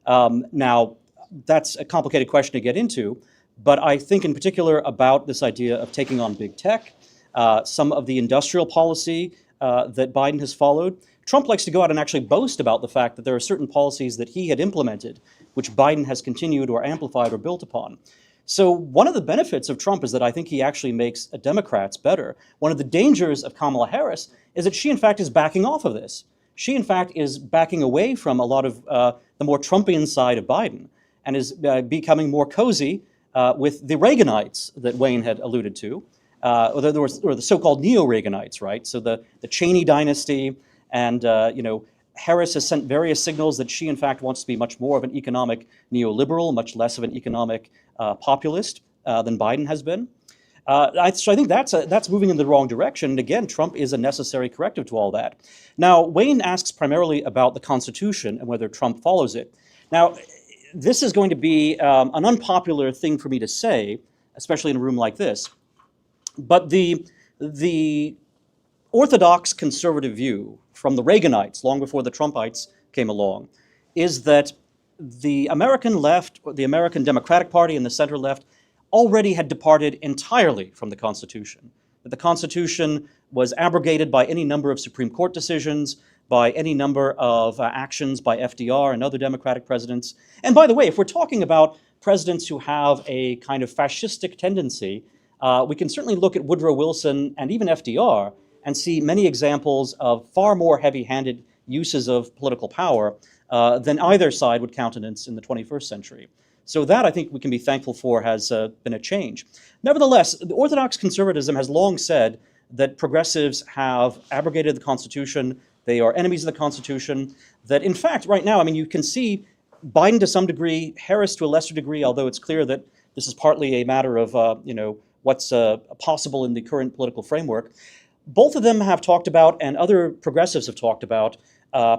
Now, that's a complicated question to get into, but I think in particular about this idea of taking on big tech, some of the industrial policy that Biden has followed. Trump likes to go out and actually boast about the fact that there are certain policies that he had implemented, which Biden has continued or amplified or built upon. So one of the benefits of Trump is that I think he actually makes Democrats better. One of the dangers of Kamala Harris is that she, in fact, is backing off of this. She, in fact, is backing away from a lot of the more Trumpian side of Biden and is becoming more cozy with the Reaganites that Wayne had alluded to, or the so-called neo-Reaganites, right? So the Cheney dynasty, and Harris has sent various signals that she, in fact, wants to be much more of an economic neoliberal, much less of an economic populist than Biden has been. So I think that's moving in the wrong direction. And again, Trump is a necessary corrective to all that. Now, Wayne asks primarily about the Constitution and whether Trump follows it. Now, this is going to be an unpopular thing for me to say, especially in a room like this. But the orthodox conservative view from the Reaganites, long before the Trumpites came along, is that the American left, or the American Democratic Party and the center left, already had departed entirely from the Constitution. That the Constitution was abrogated by any number of Supreme Court decisions, by any number of actions by FDR and other Democratic presidents. And by the way, if we're talking about presidents who have a kind of fascistic tendency, we can certainly look at Woodrow Wilson and even FDR and see many examples of far more heavy-handed uses of political power than either side would countenance in the 21st century. So that, I think, we can be thankful for has been a change. Nevertheless, the orthodox conservatism has long said that progressives have abrogated the Constitution, they are enemies of the Constitution, that in fact, right now, I mean, you can see Biden to some degree, Harris to a lesser degree, although it's clear that this is partly a matter of, what's possible in the current political framework. Both of them have talked about, and other progressives have talked about,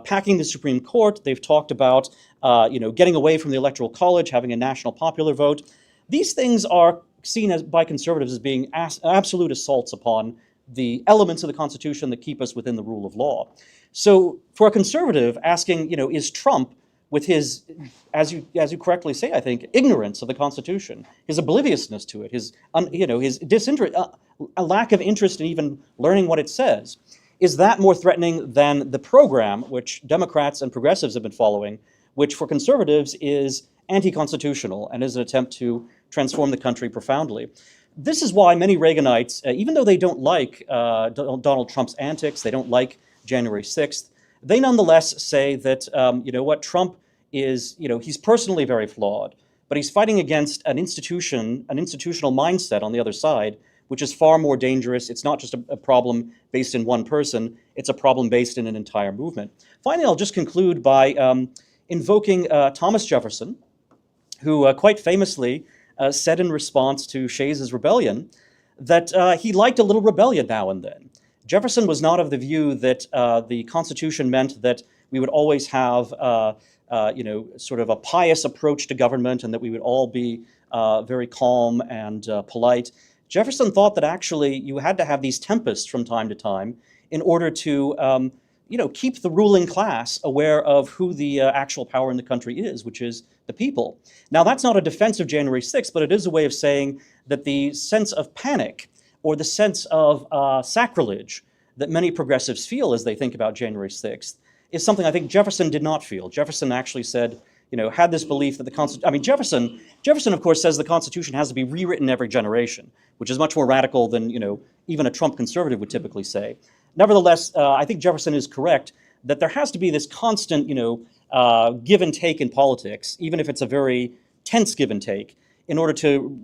packing the Supreme Court. They've talked about, getting away from the Electoral College, having a national popular vote. These things are seen as by conservatives as being absolute assaults upon the elements of the Constitution that keep us within the rule of law. So for a conservative, asking, is Trump, with his, as you correctly say, I think, ignorance of the Constitution, his obliviousness to it, his disinterest, a lack of interest in even learning what it says, is that more threatening than the program which Democrats and progressives have been following, which for conservatives is anti-constitutional and is an attempt to transform the country profoundly? This is why many Reaganites, even though they don't like Donald Trump's antics, they don't like January 6th, they nonetheless say that, Trump is, he's personally very flawed, but he's fighting against an institutional mindset on the other side, which is far more dangerous. It's not just a problem based in one person, it's a problem based in an entire movement. Finally, I'll just conclude by invoking Thomas Jefferson, who quite famously said in response to Shays' rebellion that he liked a little rebellion now and then. Jefferson was not of the view that the Constitution meant that we would always have, sort of a pious approach to government and that we would all be very calm and polite. Jefferson thought that actually you had to have these tempests from time to time in order to, keep the ruling class aware of who the actual power in the country is, which is the people. Now, that's not a defense of January 6th, but it is a way of saying that the sense of panic or the sense of sacrilege that many progressives feel as they think about January 6th is something I think Jefferson did not feel. Jefferson actually said, had this belief that the Constitution, Jefferson, of course, says the Constitution has to be rewritten every generation, which is much more radical than, even a Trump conservative would typically say. Nevertheless, I think Jefferson is correct that there has to be this constant, give and take in politics, even if it's a very tense give and take, in order to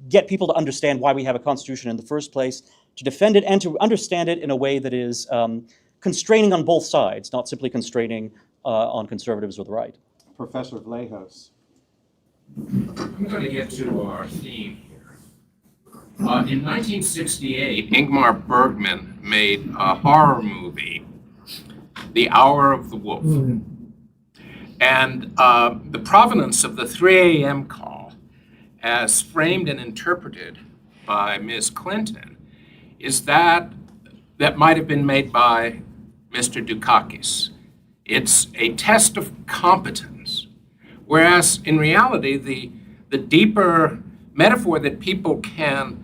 get people to understand why we have a Constitution in the first place, to defend it and to understand it in a way that is constraining on both sides, not simply constraining on conservatives or the right. Professor Vlahos. I'm going to get to our theme here. In 1968, Ingmar Bergman made a horror movie, The Hour of the Wolf. And the provenance of the 3 a.m. call, as framed and interpreted by Ms. Clinton, is that might have been made by Mr. Dukakis. It's a test of competence, whereas in reality, the deeper metaphor that people can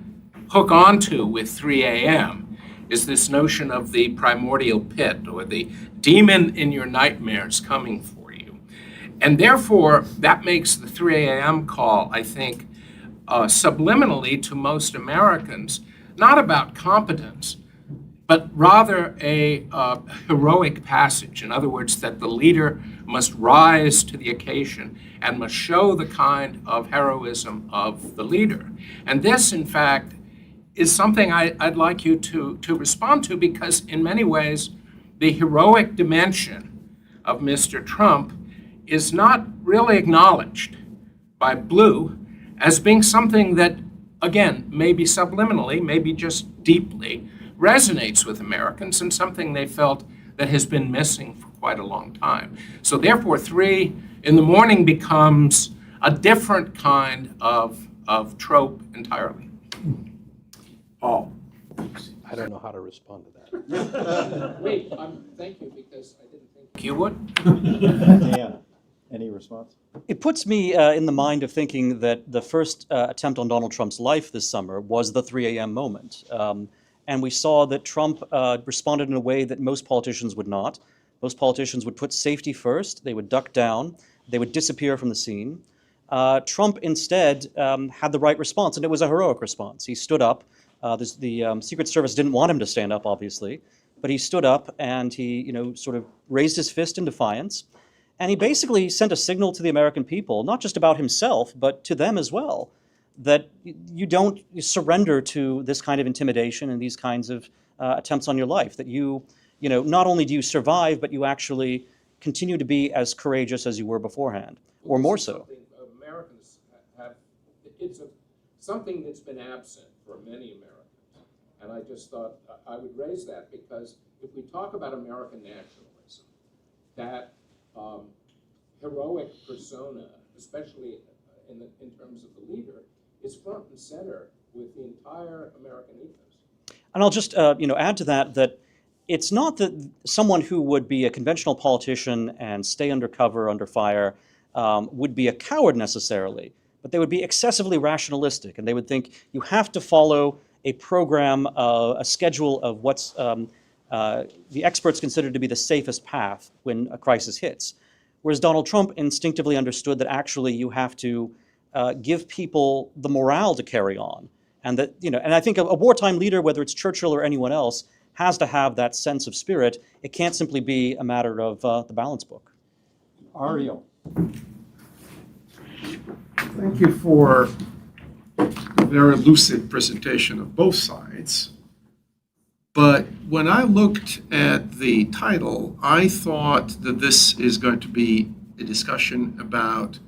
hook onto with 3 a.m. is this notion of the primordial pit, or the demon in your nightmares coming for you. And therefore, that makes the 3 a.m. call, I think, subliminally to most Americans, not about competence, but rather a heroic passage. In other words, that the leader must rise to the occasion and must show the kind of heroism of the leader. And this, in fact, is something I'd like you to respond to, because in many ways, the heroic dimension of Mr. Trump is not really acknowledged by Blue as being something that, again, maybe subliminally, maybe just deeply, resonates with Americans, and something they felt that has been missing for quite a long time. So therefore, 3 in the morning becomes a different kind of trope entirely. Paul. I don't know how to respond to that. Wait, thank you, because I didn't think you would. Dan, any response? It puts me in the mind of thinking that the first attempt on Donald Trump's life this summer was the 3 a.m. moment. And we saw that Trump responded in a way that most politicians would not. Most politicians would put safety first, they would duck down, they would disappear from the scene. Trump instead had the right response, and it was a heroic response. He stood up. The Secret Service didn't want him to stand up, obviously, but he stood up and he, sort of raised his fist in defiance. And he basically sent a signal to the American people, not just about himself, but to them as well, that you don't surrender to this kind of intimidation and these kinds of attempts on your life, that not only do you survive, but you actually continue to be as courageous as you were beforehand, or more so. Americans have, it's something that's been absent for many Americans. And I just thought I would raise that, because if we talk about American nationalism, that heroic persona, especially in terms of the leader, is front and center with the entire American ethos. And I'll just add to that it's not that someone who would be a conventional politician and stay under cover, under fire, would be a coward necessarily, but they would be excessively rationalistic, and they would think you have to follow a program, a schedule of what's the experts consider to be the safest path when a crisis hits. Whereas Donald Trump instinctively understood that actually you have to give people the morale to carry on. And that, and I think a wartime leader, whether it's Churchill or anyone else, has to have that sense of spirit. It can't simply be a matter of the balance book. Ariel. Thank you for a very lucid presentation of both sides. But when I looked at the title, I thought that this is going to be a discussion about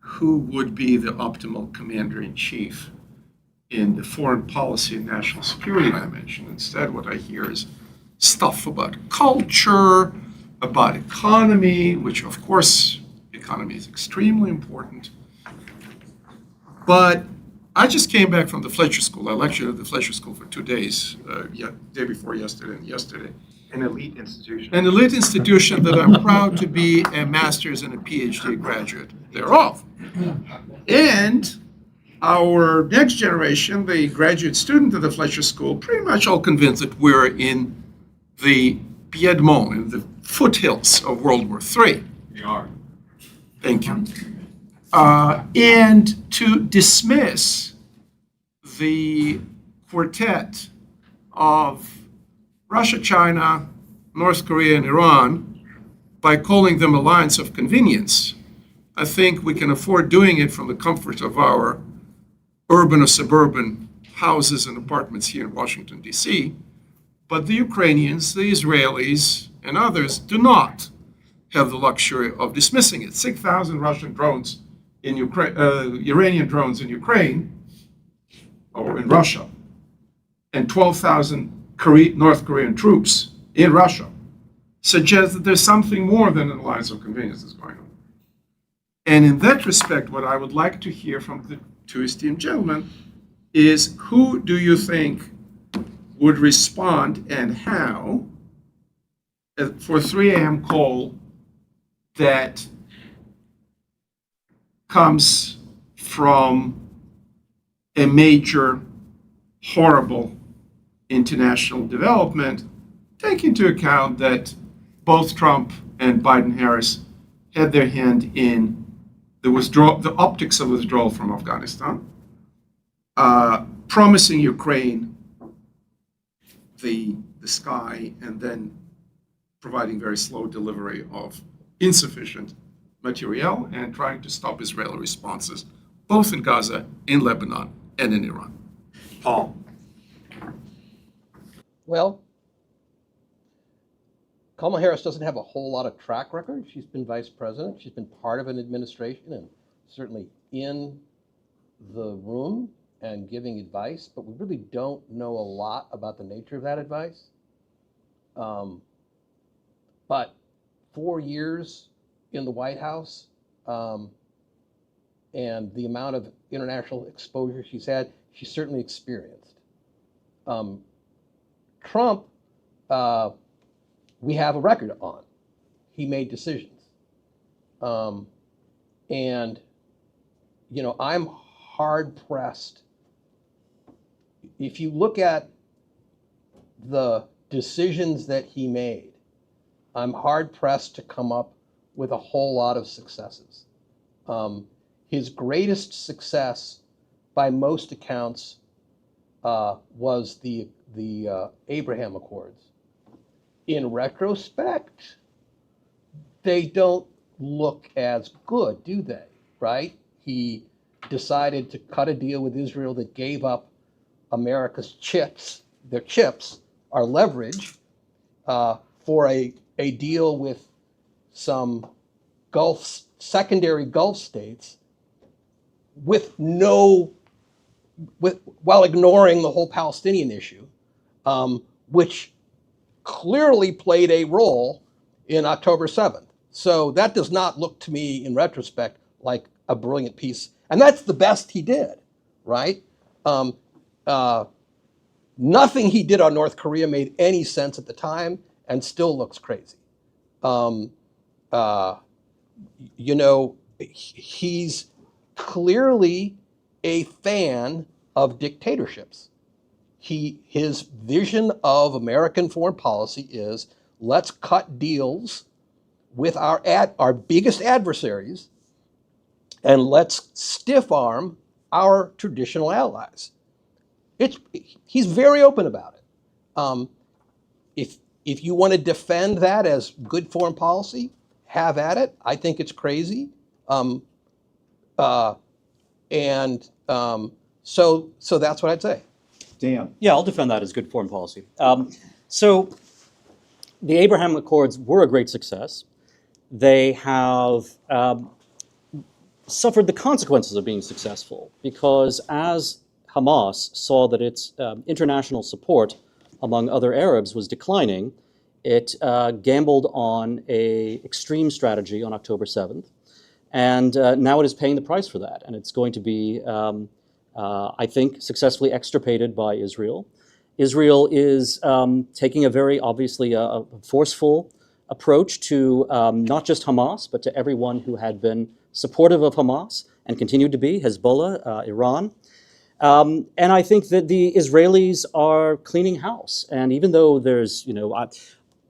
who would be the optimal commander-in-chief in the foreign policy and national security dimension. Instead, what I hear is stuff about culture, about economy, which of course, economy is extremely important. But I just came back from the Fletcher School. I lectured at the Fletcher School for 2 days, day before yesterday and yesterday. An elite institution. An elite institution that I'm proud to be a master's and a PhD graduate thereof. And our next generation, the graduate student at the Fletcher School, pretty much all convinced that we're in the Piedmont, in the foothills of World War III. We are. Thank you. And to dismiss the quartet of Russia, China, North Korea, and Iran by calling them alliance of convenience, I think we can afford doing it from the comfort of our urban or suburban houses and apartments here in Washington, D.C., but the Ukrainians, the Israelis, and others do not have the luxury of dismissing it. 6,000 Russian drones in Ukraine, Iranian drones in Ukraine, or in Russia, and 12,000 North Korean troops in Russia suggest that there's something more than an alliance of conveniences going on. And in that respect, what I would like to hear from the two esteemed gentlemen is, who do you think would respond and how for 3 a.m. call that comes from a major, horrible international development, take into account that both Trump and Biden-Harris had their hand in the optics of withdrawal from Afghanistan, promising Ukraine the sky, and then providing very slow delivery of insufficient materiel, and trying to stop Israeli responses, both in Gaza, in Lebanon, and in Iran. Paul. Well, Kamala Harris doesn't have a whole lot of track record. She's been vice president. She's been part of an administration and certainly in the room and giving advice, but we really don't know a lot about the nature of that advice. But 4 years in the White House and the amount of international exposure she's had, she's certainly experienced. Trump, we have a record on. He made decisions. And, you know, I'm hard pressed. If you look at the decisions that he made, I'm hard pressed to come up with a whole lot of successes. His greatest success, by most accounts, was the Abraham Accords. In retrospect, they don't look as good, do they? Right? He decided to cut a deal with Israel that gave up America's chips, their chips, our leverage, for a deal with some secondary Gulf states, while ignoring the whole Palestinian issue, which clearly played a role in October 7th. So that does not look to me, in retrospect, like a brilliant piece. And that's the best he did, right? Nothing he did on North Korea made any sense at the time and still looks crazy. You know, he's clearly a fan of dictatorships. His vision of American foreign policy is, let's cut deals with our biggest adversaries, and let's stiff arm our traditional allies. He's very open about it. If you want to defend that as good foreign policy, have at it. I think it's crazy. So that's what I'd say. Dan. Yeah, I'll defend that as good foreign policy. So the Abraham Accords were a great success. They have suffered the consequences of being successful, because as Hamas saw that its international support among other Arabs was declining, it gambled on an extreme strategy on October 7th. And now it is paying the price for that. And it's going to be, I think, successfully extirpated by Israel. Israel is taking a very obviously forceful approach to not just Hamas, but to everyone who had been supportive of Hamas and continued to be, Hezbollah, Iran. And I think that the Israelis are cleaning house. And even though there's,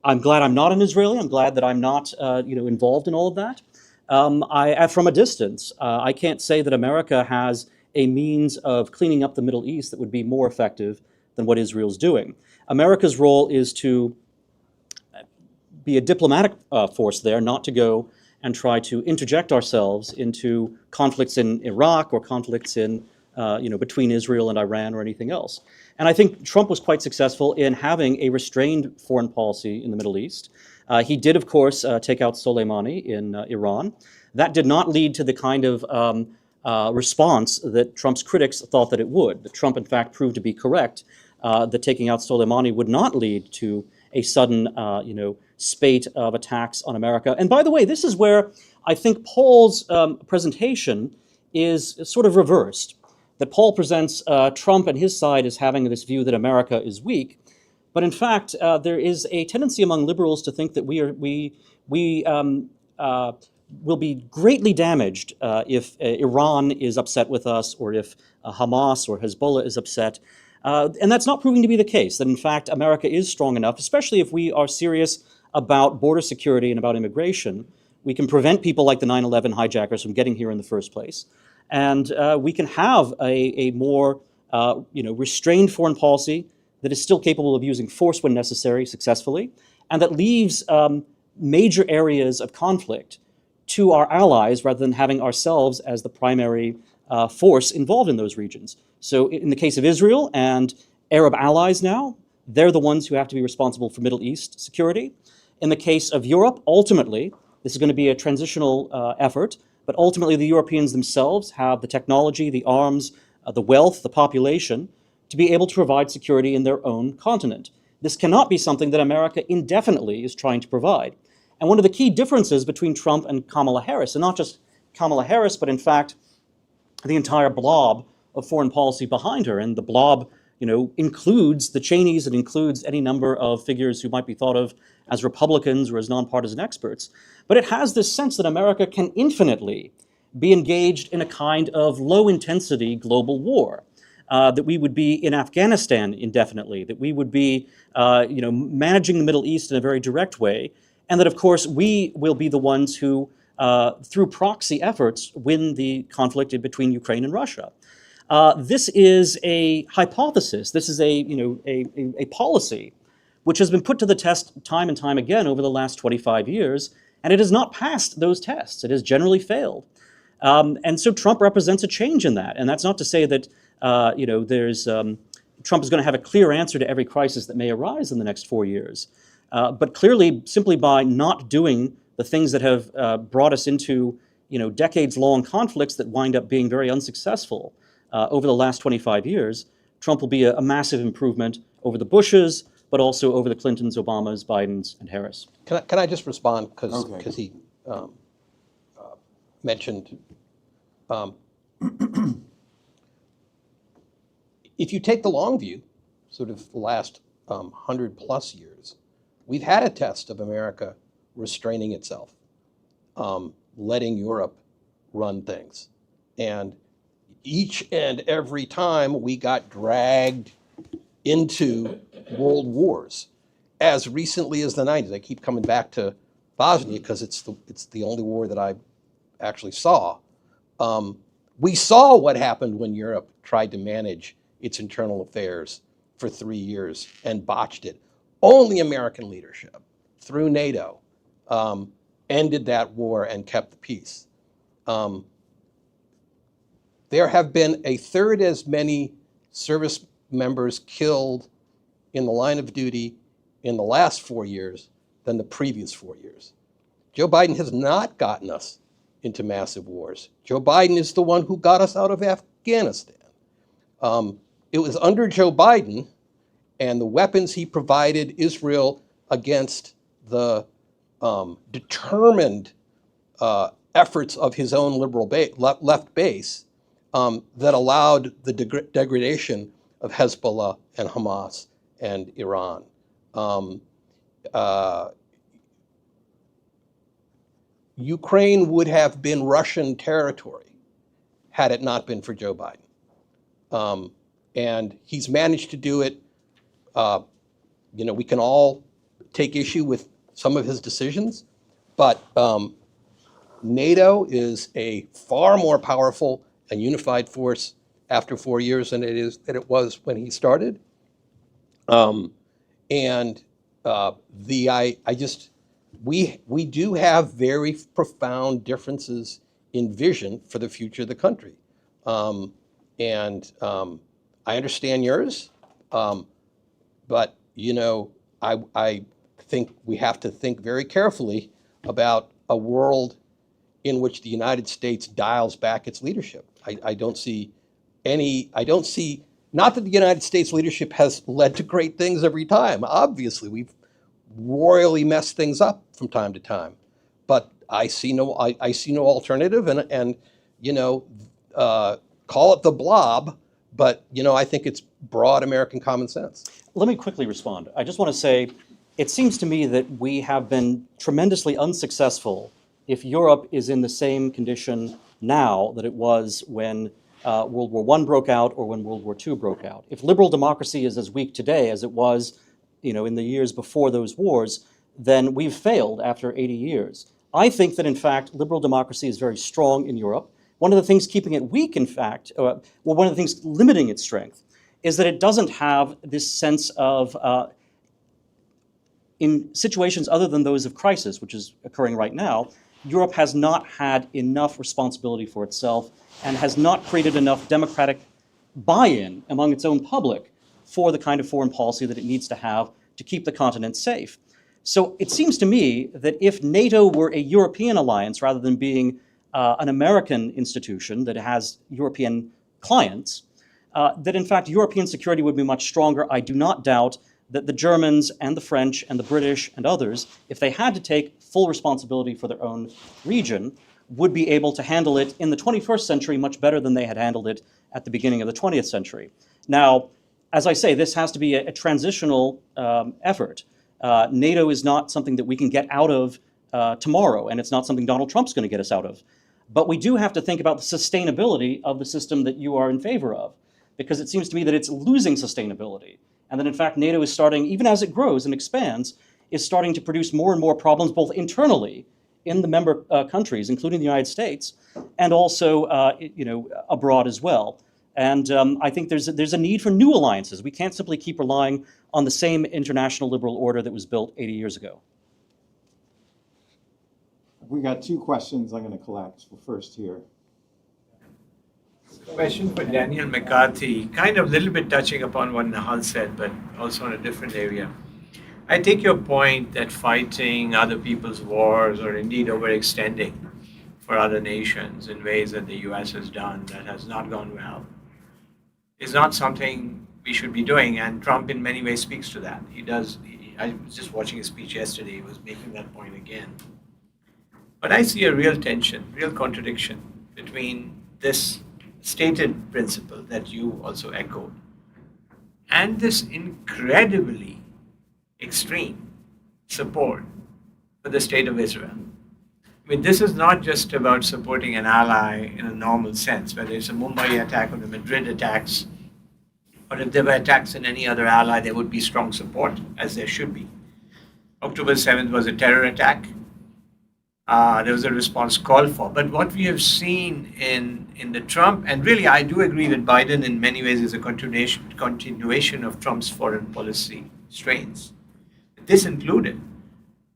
I'm glad I'm not an Israeli. I'm glad that I'm not, involved in all of that. From a distance, I can't say that America has a means of cleaning up the Middle East that would be more effective than what Israel's doing. America's role is to be a diplomatic force there, not to go and try to interject ourselves into conflicts in Iraq or conflicts in between Israel and Iran or anything else. And I think Trump was quite successful in having a restrained foreign policy in the Middle East. He did, of course, take out Soleimani in Iran. That did not lead to the kind of response that Trump's critics thought that it would. That Trump, in fact, proved to be correct, that taking out Soleimani would not lead to a sudden, spate of attacks on America. And by the way, this is where I think Paul's presentation is sort of reversed. That Paul presents Trump and his side as having this view that America is weak, but in fact, there is a tendency among liberals to think that we will be greatly damaged if Iran is upset with us, or if Hamas or Hezbollah is upset. And that's not proving to be the case, that in fact America is strong enough, especially if we are serious about border security and about immigration. We can prevent people like the 9/11 hijackers from getting here in the first place. And we can have a more restrained foreign policy that is still capable of using force when necessary successfully, and that leaves major areas of conflict to our allies rather than having ourselves as the primary force involved in those regions. So in the case of Israel and Arab allies now, they're the ones who have to be responsible for Middle East security. In the case of Europe, ultimately, this is going to be a transitional effort, but ultimately the Europeans themselves have the technology, the arms, the wealth, the population to be able to provide security in their own continent. This cannot be something that America indefinitely is trying to provide. And one of the key differences between Trump and Kamala Harris, and not just Kamala Harris, but in fact the entire blob of foreign policy behind her, and the blob includes the Cheneys, it includes any number of figures who might be thought of as Republicans or as nonpartisan experts. But it has this sense that America can infinitely be engaged in a kind of low-intensity global war, that we would be in Afghanistan indefinitely, that we would be managing the Middle East in a very direct way, and that, of course, we will be the ones who, through proxy efforts, win the conflict between Ukraine and Russia. This is a hypothesis. This is a policy which has been put to the test time and time again over the last 25 years, and it has not passed those tests. It has generally failed. And so Trump represents a change in that. And that's not to say that Trump is going to have a clear answer to every crisis that may arise in the next 4 years. But clearly, simply by not doing the things that have brought us into decades-long conflicts that wind up being very unsuccessful over the last 25 years, Trump will be a massive improvement over the Bushes, but also over the Clintons, Obamas, Bidens, and Harris. Can I just respond, because Okay. he mentioned, if you take the long view, sort of the last 100+ years, we've had a test of America restraining itself, letting Europe run things. And each and every time we got dragged into world wars, as recently as the 90s. I keep coming back to Bosnia because it's the only war that I actually saw. We saw what happened when Europe tried to manage its internal affairs for 3 years and botched it. Only American leadership, through NATO, ended that war and kept the peace. There have been a third as many service members killed in the line of duty in the last 4 years than the previous 4 years. Joe Biden has not gotten us into massive wars. Joe Biden is the one who got us out of Afghanistan. It was under Joe Biden and the weapons he provided Israel against the determined efforts of his own liberal left base that allowed the degradation of Hezbollah and Hamas and Iran. Ukraine would have been Russian territory had it not been for Joe Biden. And he's managed to do it. We can all take issue with some of his decisions, but NATO is a far more powerful and unified force after 4 years than it was when he started. We do have very profound differences in vision for the future of the country. and I understand yours, but I think we have to think very carefully about a world in which the United States dials back its leadership. I don't see not that the United States leadership has led to great things every time. Obviously, we've royally messed things up from time to time, but I see no alternative, and call it the blob, but I think it's broad American common sense. Let me quickly respond. I just want to say, it seems to me that we have been tremendously unsuccessful if Europe is in the same condition now that it was when World War I broke out or when World War II broke out. If liberal democracy is as weak today as it was, in the years before those wars, then we've failed after 80 years. I think that, in fact, liberal democracy is very strong in Europe. One of the things keeping it weak, in fact, one of the things limiting its strength, is that it doesn't have this sense of, in situations other than those of crisis, which is occurring right now, Europe has not had enough responsibility for itself and has not created enough democratic buy-in among its own public for the kind of foreign policy that it needs to have to keep the continent safe. So it seems to me that if NATO were a European alliance rather than being an American institution that has European clients, that in fact European security would be much stronger. I do not doubt that the Germans and the French and the British and others, if they had to take full responsibility for their own region, would be able to handle it in the 21st century much better than they had handled it at the beginning of the 20th century. Now, as I say, this has to be a transitional effort. NATO is not something that we can get out of tomorrow, and it's not something Donald Trump's going to get us out of. But we do have to think about the sustainability of the system that you are in favor of, because it seems to me that it's losing sustainability. And that in fact NATO is starting, even as it grows and expands, is starting to produce more and more problems both internally in the member countries, including the United States, and also abroad as well. And I think there's a need for new alliances. We can't simply keep relying on the same international liberal order that was built 80 years ago. We got two questions I'm going to collect. First here. Question for Daniel McCarthy, kind of a little bit touching upon what Nahal said, but also in a different area. I take your point that fighting other people's wars or indeed overextending for other nations in ways that the US has done that has not gone well is not something we should be doing, and Trump in many ways speaks to that. I was just watching his speech yesterday, he was making that point again. But I see a real tension, real contradiction between this stated principle that you also echoed and this incredibly extreme support for the state of Israel. I mean, this is not just about supporting an ally in a normal sense, whether it's a Mumbai attack or the Madrid attacks, or if there were attacks in any other ally, there would be strong support, as there should be. October 7th was a terror attack. There was a response called for. But what we have seen in the Trump, and really I do agree with Biden in many ways, is a continuation of Trump's foreign policy strains. This included,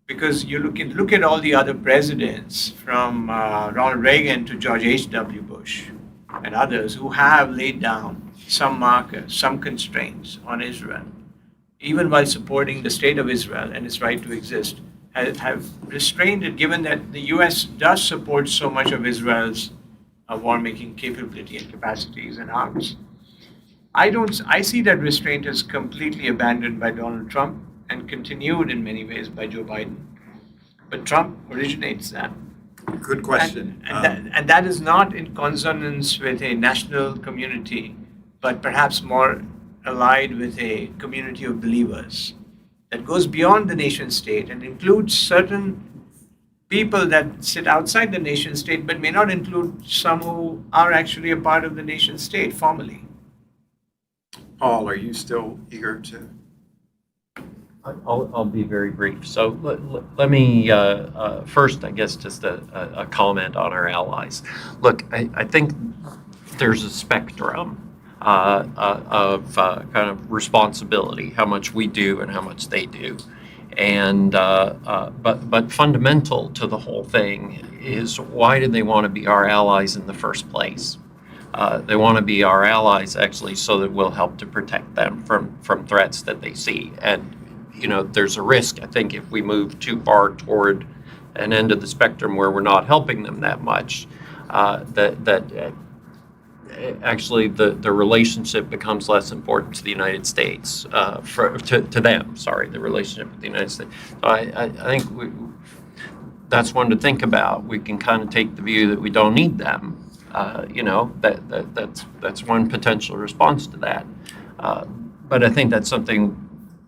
because you look at all the other presidents from Ronald Reagan to George H.W. Bush and others who have laid down some markers, some constraints on Israel, even while supporting the state of Israel and its right to exist, have restrained it, given that the US does support so much of Israel's war-making capability and capacities and arms. I see that restraint as completely abandoned by Donald Trump and continued in many ways by Joe Biden. But Trump originates that. Good question. And that is not in consonance with a national community, but perhaps more allied with a community of believers that goes beyond the nation state and includes certain people that sit outside the nation state, but may not include some who are actually a part of the nation state formally. Paul, are you still eager to? I'll be very brief. So let me first, I guess, just a comment on our allies. Look, I think there's a spectrum of kind of responsibility, how much we do and how much they do, and but fundamental to the whole thing is, why do they want to be our allies in the first place? They want to be our allies, actually, so that we'll help to protect them from threats that they see. And, there's a risk, I think, if we move too far toward an end of the spectrum where we're not helping them that much, that actually the relationship becomes less important to the United States, to them, the relationship with the United States. So I think that's one to think about. We can kind of take the view that we don't need them. That's one potential response to that. But I think that's something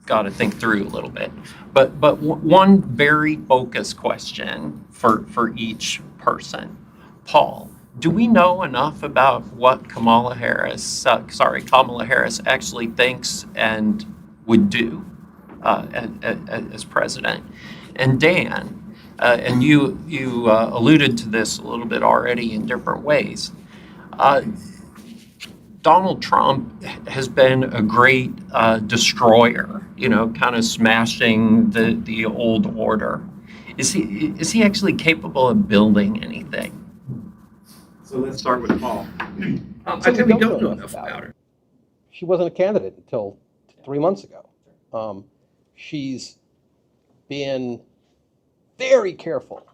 got to think through a little bit. But one very focused question for each person. Paul, do we know enough about what Kamala Harris actually thinks and would do as president? And Dan, and you alluded to this a little bit already in different ways. Donald Trump has been a great destroyer, kind of smashing the old order. Is he actually capable of building anything? So let's start with Paul. I think we don't know enough about her. She wasn't a candidate until 3 months ago. She's been very careful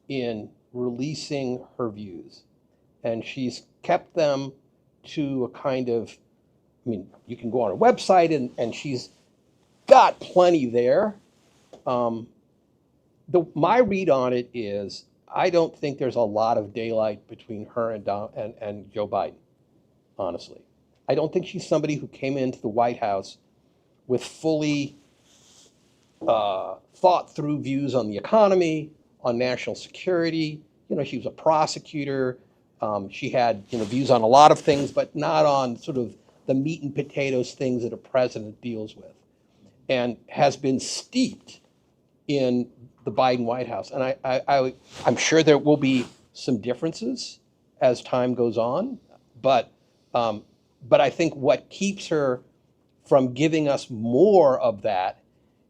in releasing her views, and she's kept them to a kind of, you can go on her website and she's got plenty there. My read on it is I don't think there's a lot of daylight between her and Joe Biden, honestly. I don't think she's somebody who came into the White House with fully thought through views on the economy, on national security. She was a prosecutor. She had views on a lot of things, but not on sort of the meat and potatoes things that a president deals with, and has been steeped in the Biden White House. And I'm sure there will be some differences as time goes on, but I think what keeps her from giving us more of that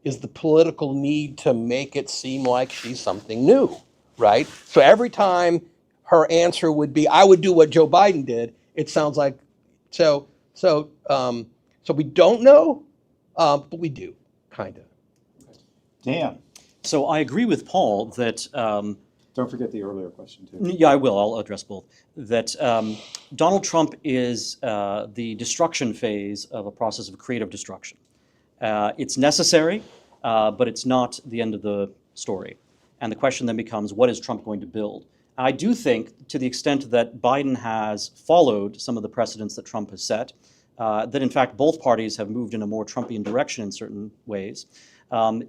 is the political need to make it seem like she's something new, right? So every time her answer would be, I would do what Joe Biden did, it sounds like, so we don't know, but we do, kind of. Dan, So I agree with Paul that, don't forget the earlier question too. yeah, I will, I'll address both, that Donald Trump is the destruction phase of a process of creative destruction. It's necessary, but it's not the end of the story. And the question then becomes, what is Trump going to build? I do think, to the extent that Biden has followed some of the precedents that Trump has set, that in fact both parties have moved in a more Trumpian direction in certain ways,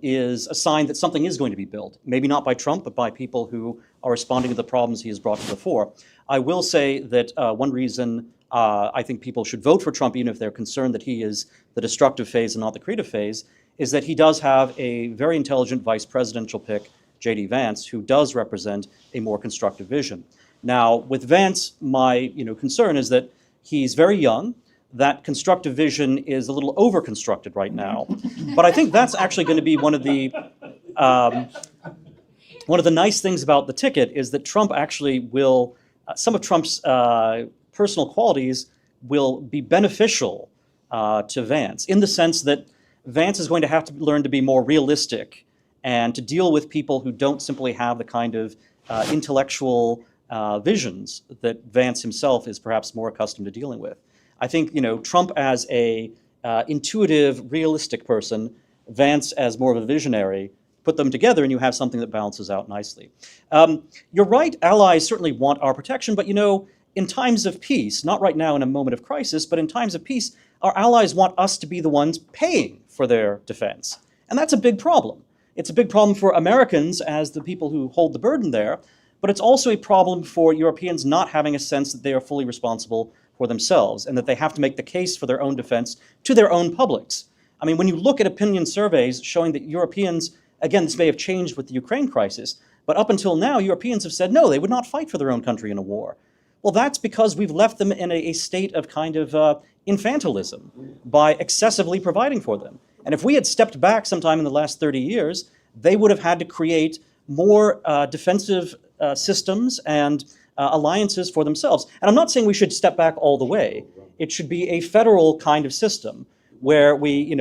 is a sign that something is going to be built. Maybe not by Trump, but by people who are responding to the problems he has brought to the fore. I will say that one reason I think people should vote for Trump, even if they're concerned that he is the destructive phase and not the creative phase, is that he does have a very intelligent vice presidential pick, J.D. Vance, who does represent a more constructive vision. Now, with Vance, my concern is that he's very young. That constructive vision is a little over-constructed right now. But I think that's actually going to be one of the nice things about the ticket is that Trump actually will, some of Trump's personal qualities will be beneficial to Vance, in the sense that Vance is going to have to learn to be more realistic and to deal with people who don't simply have the kind of intellectual visions that Vance himself is perhaps more accustomed to dealing with. I think, Trump as a intuitive, realistic person, Vance as more of a visionary, put them together and you have something that balances out nicely. You're right, allies certainly want our protection, but in times of peace, not right now in a moment of crisis, but in times of peace, our allies want us to be the ones paying for their defense. And that's a big problem. It's a big problem for Americans as the people who hold the burden there, but it's also a problem for Europeans not having a sense that they are fully responsible for themselves and that they have to make the case for their own defense to their own publics. I mean, when you look at opinion surveys showing that Europeans, again, this may have changed with the Ukraine crisis, but up until now, Europeans have said, no, they would not fight for their own country in a war. Well, that's because we've left them in a state of kind of infantilism by excessively providing for them. And if we had stepped back sometime in the last 30 years, they would have had to create more defensive systems and alliances for themselves. And I'm not saying we should step back all the way. It should be a federal kind of system where we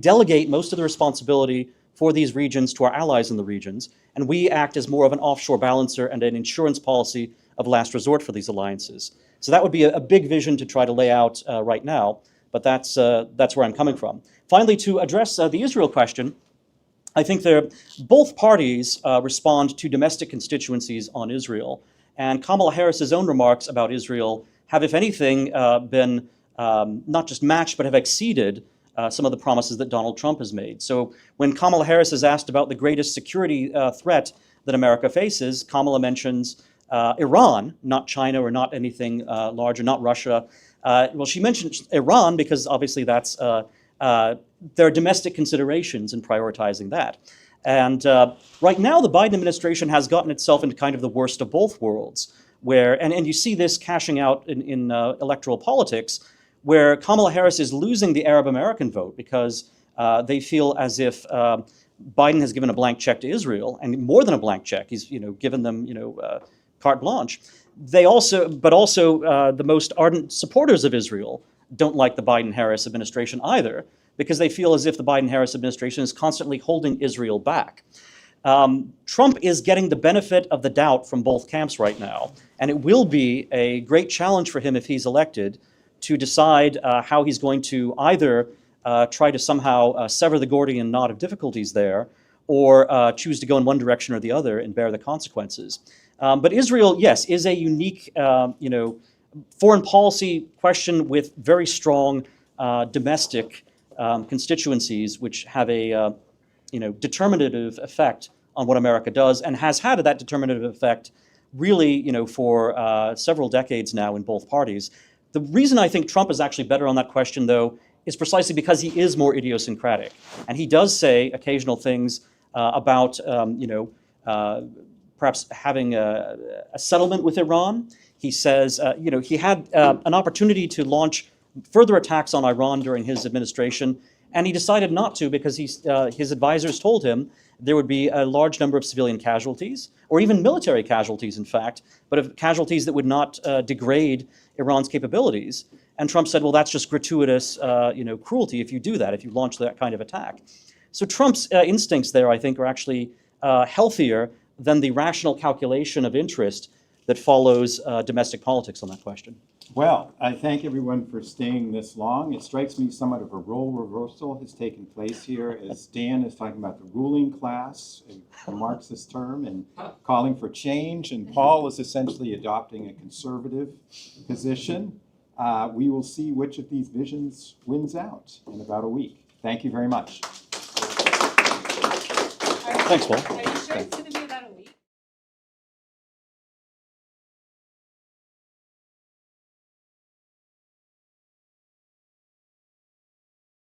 delegate most of the responsibility for these regions to our allies in the regions, and we act as more of an offshore balancer and an insurance policy of last resort for these alliances. So that would be a big vision to try to lay out right now, but that's where I'm coming from. Finally, to address the Israel question, I think both parties respond to domestic constituencies on Israel, and Kamala Harris's own remarks about Israel have, if anything, been not just matched, but have exceeded some of the promises that Donald Trump has made. So when Kamala Harris is asked about the greatest security threat that America faces, Kamala mentions Iran, not China or not anything larger, not Russia. Well, she mentioned Iran because obviously that's there are domestic considerations in prioritizing that. And right now, the Biden administration has gotten itself into kind of the worst of both worlds, where, and you see this cashing out in electoral politics, where Kamala Harris is losing the Arab American vote because they feel as if Biden has given a blank check to Israel, and more than a blank check. He's given them carte blanche. But also the most ardent supporters of Israel don't like the Biden-Harris administration either, because they feel as if the Biden-Harris administration is constantly holding Israel back. Trump is getting the benefit of the doubt from both camps right now, and it will be a great challenge for him if he's elected to decide how he's going to either try to somehow sever the Gordian knot of difficulties there, or choose to go in one direction or the other and bear the consequences. But Israel, yes, is a unique, foreign policy question with very strong domestic constituencies, which have a, determinative effect on what America does, and has had that determinative effect really, for several decades now in both parties. The reason I think Trump is actually better on that question, though, is precisely because he is more idiosyncratic. And he does say occasional things about, perhaps having a settlement with Iran. He says, he had an opportunity to launch further attacks on Iran during his administration, and he decided not to because his advisors told him there would be a large number of civilian casualties, or even military casualties, in fact, but of casualties that would not degrade Iran's capabilities. And Trump said, well, that's just gratuitous, cruelty if you do that, if you launch that kind of attack. So Trump's instincts there, I think, are actually healthier than the rational calculation of interest that follows domestic politics on that question. Well, I thank everyone for staying this long. It strikes me somewhat of a role reversal has taken place here as Dan is talking about the ruling class, a Marxist term, and calling for change, and Paul is essentially adopting a conservative position. We will see which of these visions wins out in about a week. Thank you very much. Thanks, Paul.